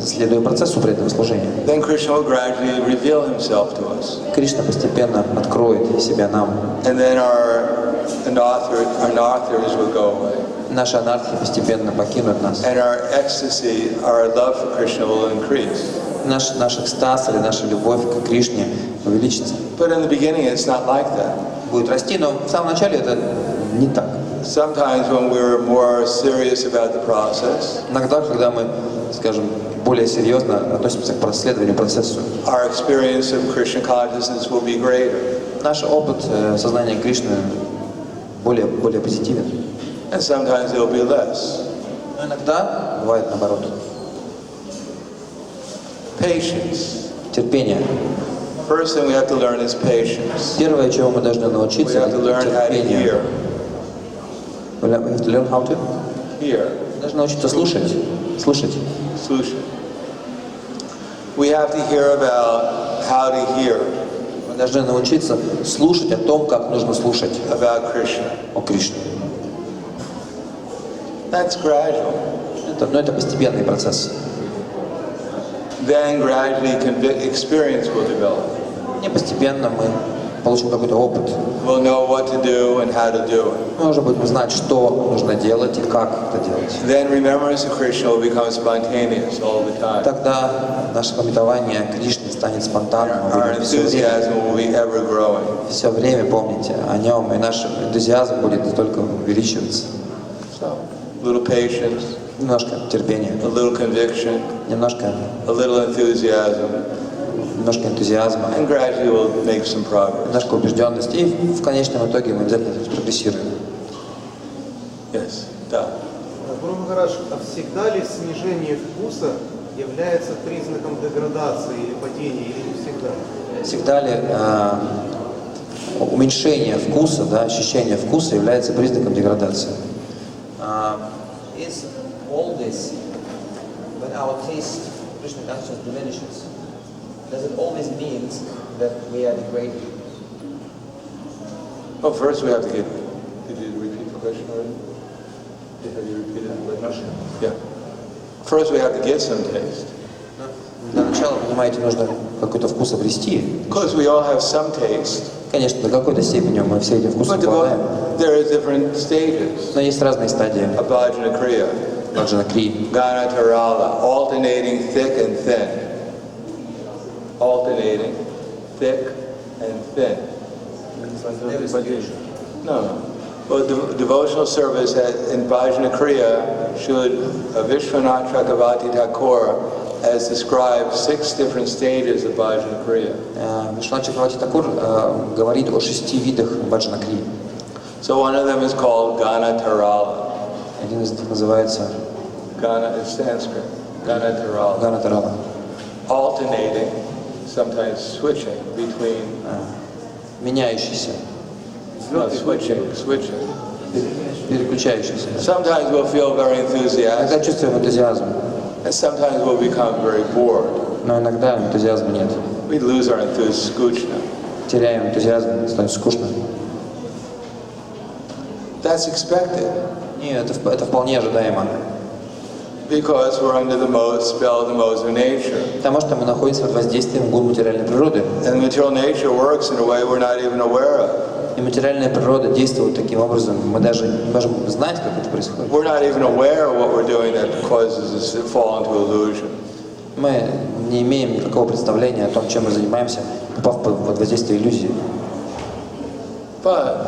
Speaker 1: следуя процессу преданного служения.
Speaker 2: then Krishna will gradually reveal himself to us.
Speaker 1: Кришна постепенно откроет себя нам.
Speaker 2: And then our anarthas will go away.
Speaker 1: Наши анархии постепенно покинут нас.
Speaker 2: And our ecstasy, our love for Krishna will increase.
Speaker 1: Наш экстаз или наша любовь к Кришне увеличится.
Speaker 2: But in the beginning it's not like that.
Speaker 1: Будет расти, но в самом начале это не так.
Speaker 2: Sometimes when we're more serious about the process,
Speaker 1: Иногда, когда мы, скажем, более серьезно относимся к проследованию процессу,
Speaker 2: our experience of Krishna consciousness will be greater.
Speaker 1: наш опыт сознания Кришны более позитивен.
Speaker 2: And sometimes it'll be less.
Speaker 1: Но иногда бывает наоборот.
Speaker 2: Patience.
Speaker 1: Терпение.
Speaker 2: First thing we have to learn is patience.
Speaker 1: Первое, чего мы должны
Speaker 2: We
Speaker 1: научиться,
Speaker 2: have to
Speaker 1: это
Speaker 2: learn how to
Speaker 1: терпению.
Speaker 2: hear.
Speaker 1: We have to learn how to?
Speaker 2: Hear.
Speaker 1: Должны научиться слушать. Слушать.
Speaker 2: Solution. We have to hear about how to hear
Speaker 1: Мы должны научиться слушать о том, как нужно слушать
Speaker 2: about Krishna.
Speaker 1: о Кришне.
Speaker 2: That's gradual.
Speaker 1: Это постепенный процесс.
Speaker 2: Then gradually experience will develop.
Speaker 1: И постепенно мы получим какой-то опыт.
Speaker 2: We'll know what to do and how to do it.
Speaker 1: Мы уже будем знать, что нужно делать и как это делать.
Speaker 2: Then remembrance of Krishna will become spontaneous all the time.
Speaker 1: Тогда наше памятование о Кришне станет спонтанным.
Speaker 2: Our enthusiasm will be ever growing.
Speaker 1: Все время помните о нем, и наш энтузиазм будет только увеличиваться.
Speaker 2: So, little patience.
Speaker 1: Немножко терпения,
Speaker 2: a little conviction,
Speaker 1: немножко
Speaker 2: a little enthusiasm,
Speaker 1: энтузиазма,
Speaker 2: and gradually we'll make some progress.
Speaker 1: немножко убежденности, и в конечном итоге мы обязательно прогрессируем.
Speaker 2: Yes, да.
Speaker 6: Гуру Махарадж, а всегда ли снижение вкуса является признаком деградации или падения, или не всегда?
Speaker 1: Всегда ли уменьшение вкуса, да, ощущение вкуса является признаком деградации?
Speaker 4: Is all this, when our taste of Krishna consciousness diminishes, does it always mean that we are degrading?
Speaker 2: Well, first we have to get. Did you repeat the question already? Have you repeated the question? Yeah. First we have to get some taste.
Speaker 1: Для начала, понимаете, нужно какой-то вкус обрести.
Speaker 2: Because we all have some taste.
Speaker 1: Конечно, до какой-то степени мы все этим вкусом обладаем.
Speaker 2: There are different stages.
Speaker 1: Но есть разные стадии.
Speaker 2: Abhajana Kriya,
Speaker 1: Баджана Кри,
Speaker 2: Gana Tarala, alternating thick and thin. Alternating thick and thin. No. Well, devotional service in Bhajana Kriya should Vishwanath Chakravarti Thakur has described 6 different stages of Bhajana Kriya.
Speaker 1: Вишнуджаной Свами Прабхупадой говорит о 6 видах Баджана Кри.
Speaker 2: So one of them is called Gana Tarala.
Speaker 1: Один из них называется
Speaker 2: Gana is Sanskrit. Gana Tarala.
Speaker 1: Гана Тарала.
Speaker 2: Alternating, sometimes switching between.
Speaker 1: Меняющийся,
Speaker 2: No, switching.
Speaker 1: переключающийся.
Speaker 2: Sometimes we'll feel very
Speaker 1: Иногда
Speaker 2: enthusiastic,
Speaker 1: чувствуем энтузиазм,
Speaker 2: and sometimes we'll become very bored.
Speaker 1: но иногда энтузиазма нет.
Speaker 2: We lose our enthusiasm.
Speaker 1: Теряем энтузиазм, становится скучно.
Speaker 2: That's expected
Speaker 1: Нет, это вполне ожидаемо.
Speaker 2: because we're under the spell of the modes of nature.
Speaker 1: Потому что мы находимся под воздействием гун материальной природы.
Speaker 2: And material nature works in a way we're not even aware of.
Speaker 1: И материальная природа действует таким образом, мы даже не можем знать, как это происходит.
Speaker 2: We're not even aware of what we're doing that causes us to fall into illusion.
Speaker 1: Мы не имеем никакого представления о том, чем мы занимаемся, попав под воздействие иллюзии.
Speaker 2: But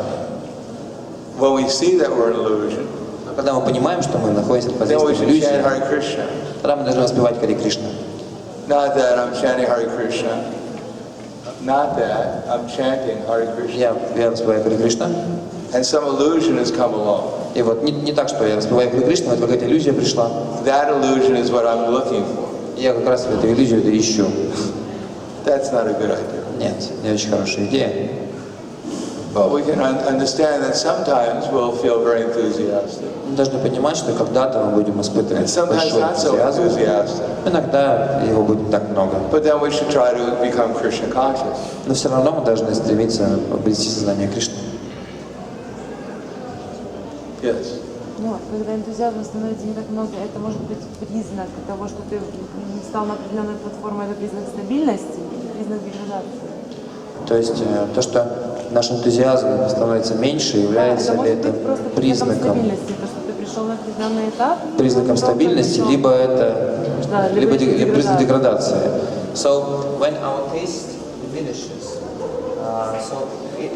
Speaker 2: when we see that we're in illusion,
Speaker 1: Но когда мы понимаем, что мы находимся под
Speaker 2: then we
Speaker 1: воздействием
Speaker 2: should chant
Speaker 1: иллюзии,
Speaker 2: Hare Krishna.
Speaker 1: тогда мы должны воспевать Харе Кришна.
Speaker 2: Not that I'm chanting Hare Krishna. Not that I'm chanting Hare Krishna.
Speaker 1: Я воспеваю Харе Кришна.
Speaker 2: And some illusion has come along.
Speaker 1: И вот не так, что я воспеваю Харе Кришна, вот какая-то иллюзия пришла.
Speaker 2: That illusion is what I'm looking for.
Speaker 1: Я как раз эту иллюзию ищу.
Speaker 2: That's not a good idea.
Speaker 1: Нет, не очень хорошая идея.
Speaker 2: But we can understand that sometimes we'll feel very enthusiastic.
Speaker 1: Мы должны понимать, что когда-то мы будем
Speaker 2: And
Speaker 1: испытывать
Speaker 2: sometimes
Speaker 1: большой
Speaker 2: not so
Speaker 1: энтузиазм.
Speaker 2: enthusiastic.
Speaker 1: Иногда его будет так много.
Speaker 2: But then we should try to become Krishna conscious.
Speaker 1: Но все равно мы должны стремиться обрести сознание Кришны.
Speaker 2: Yes.
Speaker 7: Ну, когда энтузиазма становится не так много, это может быть признак того, что ты стал на определенной платформе, это признак стабильности или признак деградации?
Speaker 1: То есть то, что наш энтузиазм становится меньше, является ли это признаком стабильности, либо это признак деградации.
Speaker 4: So when our taste diminishes, so it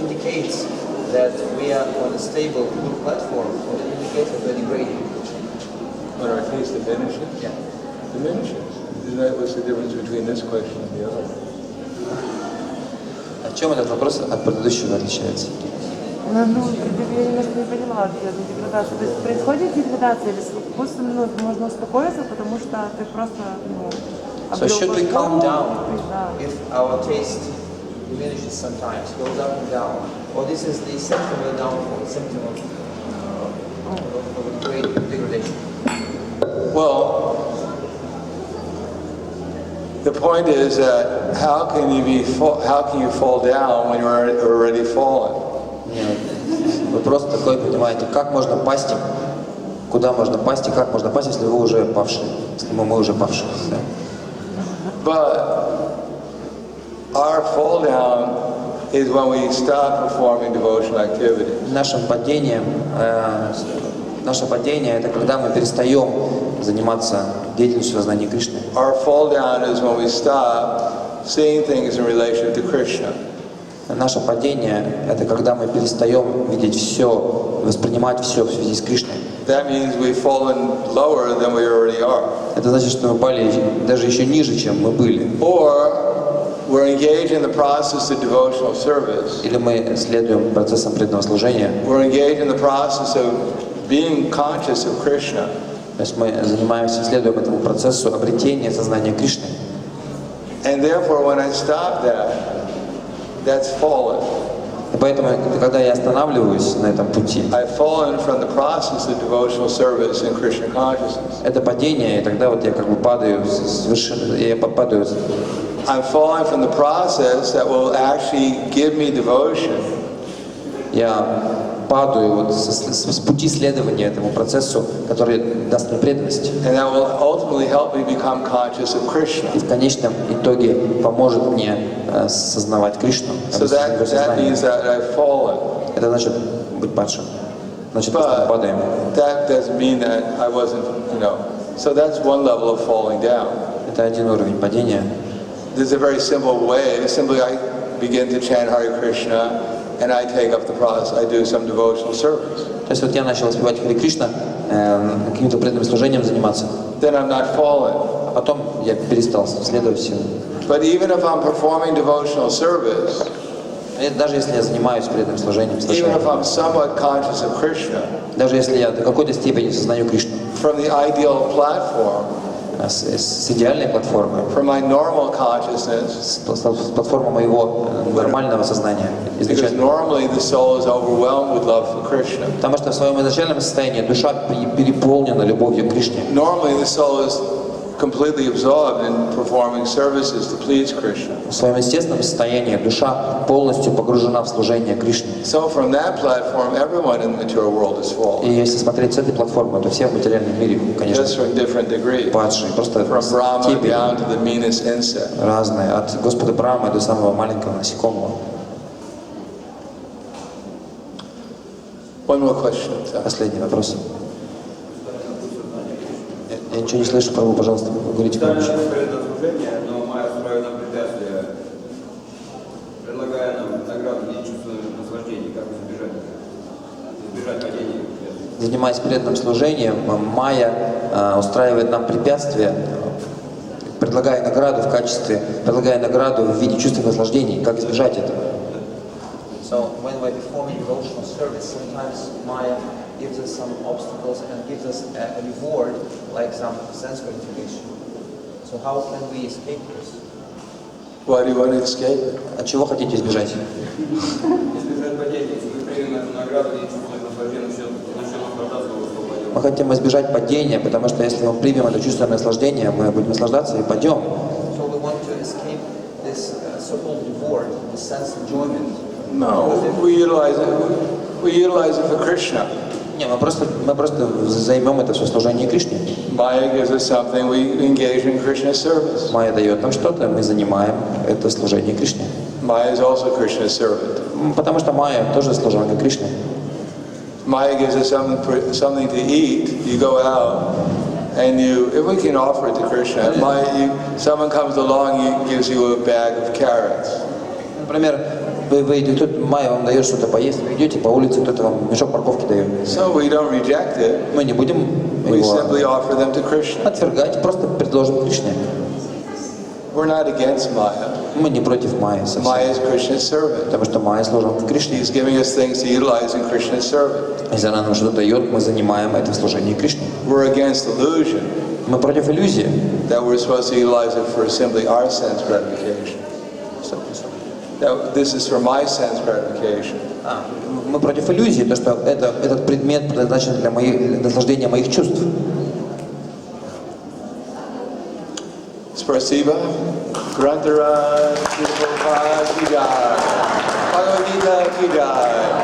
Speaker 4: indicates that we are on a stable, good platform, or it indicates that we are degrading.
Speaker 2: When our taste diminishes?
Speaker 4: Yeah.
Speaker 2: Diminishes. Isn't that what's the difference between this question and the other?
Speaker 1: А чем этот вопрос от предыдущего отличается?
Speaker 7: Ну, я немножко не поняла деградацию. То есть происходит деградация или вкус, можно успокоиться, потому что ты просто,
Speaker 4: So should we calm down if our taste diminishes sometimes, goes up and down, or this is the symptom of downfall, symptom of great degradation?
Speaker 2: Well, the point is that how can you fall down when you're already fallen?
Speaker 1: Вопрос такой, понимаете, как можно пасть, куда можно пасть и как можно пасть, если вы уже павшие, если мы уже павшие. Да?
Speaker 2: But our fall down is when we stop performing devotional activities.
Speaker 1: Наше падение это когда мы перестаем заниматься деятельностью сознания Кришны.
Speaker 2: Our fall down is when we stop seeing things in relation to Krishna.
Speaker 1: Наше падение это когда мы перестаем видеть все, воспринимать все в связи с Кришной.
Speaker 2: that means we've fallen lower than we already are.
Speaker 1: Это значит, что мы пали даже еще ниже, чем мы были.
Speaker 2: Or we're engaged in the process of devotional service.
Speaker 1: Или мы следуем процессам преданного служения.
Speaker 2: We're engaged in the process of being conscious of Krishna.
Speaker 1: То есть мы занимаемся, следуем этому процессу обретения сознания Кришны.
Speaker 2: And therefore, when I stop that, that's fallen.
Speaker 1: И поэтому, когда я останавливаюсь на этом пути,
Speaker 2: I've fallen from the process of devotional service in Krishna consciousness.
Speaker 1: это падение, и тогда вот я как бы падаю с вершины, я падаю.
Speaker 2: I'm falling from the process that will actually give me devotion.
Speaker 1: Я падаю вот с пути следования этому процессу, который даст мне преданность.
Speaker 2: And that will ultimately help me become conscious of Krishna.
Speaker 1: И в конечном итоге поможет мне осознавать Кришну.
Speaker 2: So that means that I've fallen.
Speaker 1: Это значит быть падшим. Значит, мы падаем.
Speaker 2: That doesn't mean that I wasn't, So that's one level of falling down.
Speaker 1: Это один уровень падения.
Speaker 2: There's a very simple way. Simply I begin to chant Hare Krishna and I take up the process. I do some devotional service.
Speaker 1: То есть вот я начал воспевать Харе Кришна, каким-то преданным служением заниматься.
Speaker 2: Then I'm not fallen.
Speaker 1: А потом я перестал следовать всему.
Speaker 2: But even if I'm performing devotional service,
Speaker 1: Даже если я занимаюсь преданным служением,
Speaker 2: even if I'm somewhat conscious of Krishna,
Speaker 1: даже если я до какой-то степени сознаю Кришну,
Speaker 2: from the ideal platform,
Speaker 1: с идеальной платформы,
Speaker 2: from my normal consciousness,
Speaker 1: с платформы моего нормального сознания,
Speaker 2: because normally the soul is overwhelmed with love for Krishna.
Speaker 1: Потому что в своем изначальном состоянии душа переполнена любовью к Кришне.
Speaker 2: Normally the soul is completely absorbed in performing services to please Krishna.
Speaker 1: В своем естественном состоянии душа полностью погружена в служение Кришне.
Speaker 2: So from that platform, everyone in the material world is fallen.
Speaker 1: И если смотреть с этой платформы, то все в материальном мире, конечно,
Speaker 2: Just from different degrees.
Speaker 1: падшие, просто
Speaker 2: From Brahma
Speaker 1: степени
Speaker 2: down to the meanest insect.
Speaker 1: разные, от Господа Брамы до самого маленького насекомого.
Speaker 2: One more question.
Speaker 1: Последний вопрос. Я ничего не слышу, Прабху, пожалуйста, говорите громче.
Speaker 8: Но мы устроили нам препятствия, предлагая нам награду для чувственного наслаждения, как избежать падения.
Speaker 1: Занимаясь преданным служением, Майя устраивает нам препятствия, предлагая награду в виде чувственных наслаждений. Как избежать этого?
Speaker 4: So when we're performing devotional service, sometimes Maya gives us some obstacles and gives us a reward, like some sense gratification. So how can we escape this?
Speaker 2: Why do you want to escape?
Speaker 1: От чего хотите избежать?
Speaker 8: Избежать падения. Если мы примем эту награду для чувственного наслаждения, начнем наслаждаться, мы
Speaker 1: Мы хотим избежать падения, потому что если мы примем это чувственное наслаждение, мы будем наслаждаться и пойдем.
Speaker 4: So we want to escape this so-called reward, the sense enjoyment.
Speaker 2: No, we utilize it for Krishna.
Speaker 1: Не, мы просто займем это все служение Кришне.
Speaker 2: Maya gives us something, we engage in Krishna service.
Speaker 1: Майя дает нам что-то, мы занимаем это служение Кришне.
Speaker 2: Maya is also Krishna's servant.
Speaker 1: Потому что Майя тоже служанка Кришны.
Speaker 2: Maya gives us something to eat. You go out and if we can offer it to Krishna, someone comes along, gives you a bag of carrots.
Speaker 1: Например, вы идете, тут Майя вам дает что-то поесть, вы идете по улице, кто-то вам мешок морковки дает.
Speaker 2: So we don't reject it.
Speaker 1: Мы не будем
Speaker 2: We
Speaker 1: его
Speaker 2: simply offer them to Krishna.
Speaker 1: отвергать, просто предложим Кришне.
Speaker 2: We're not against Maya.
Speaker 1: Мы не против Майи совсем.
Speaker 2: Maya is Krishna's servant.
Speaker 1: Потому что Майя служанка Кришне.
Speaker 2: She's giving us things to utilize in Krishna's servant.
Speaker 1: Если она нам что-то дает, мы занимаем это в служении Кришне.
Speaker 2: We're against illusion.
Speaker 1: Мы против иллюзии.
Speaker 2: That we're supposed to utilize it for simply our sense gratification. That this is for my sense gratification.
Speaker 1: Мы против иллюзии, то что этот предмет предназначен для наслаждения моих чувств.
Speaker 2: Спасибо. Грантара, Прабхупада, Бхагavad Gita,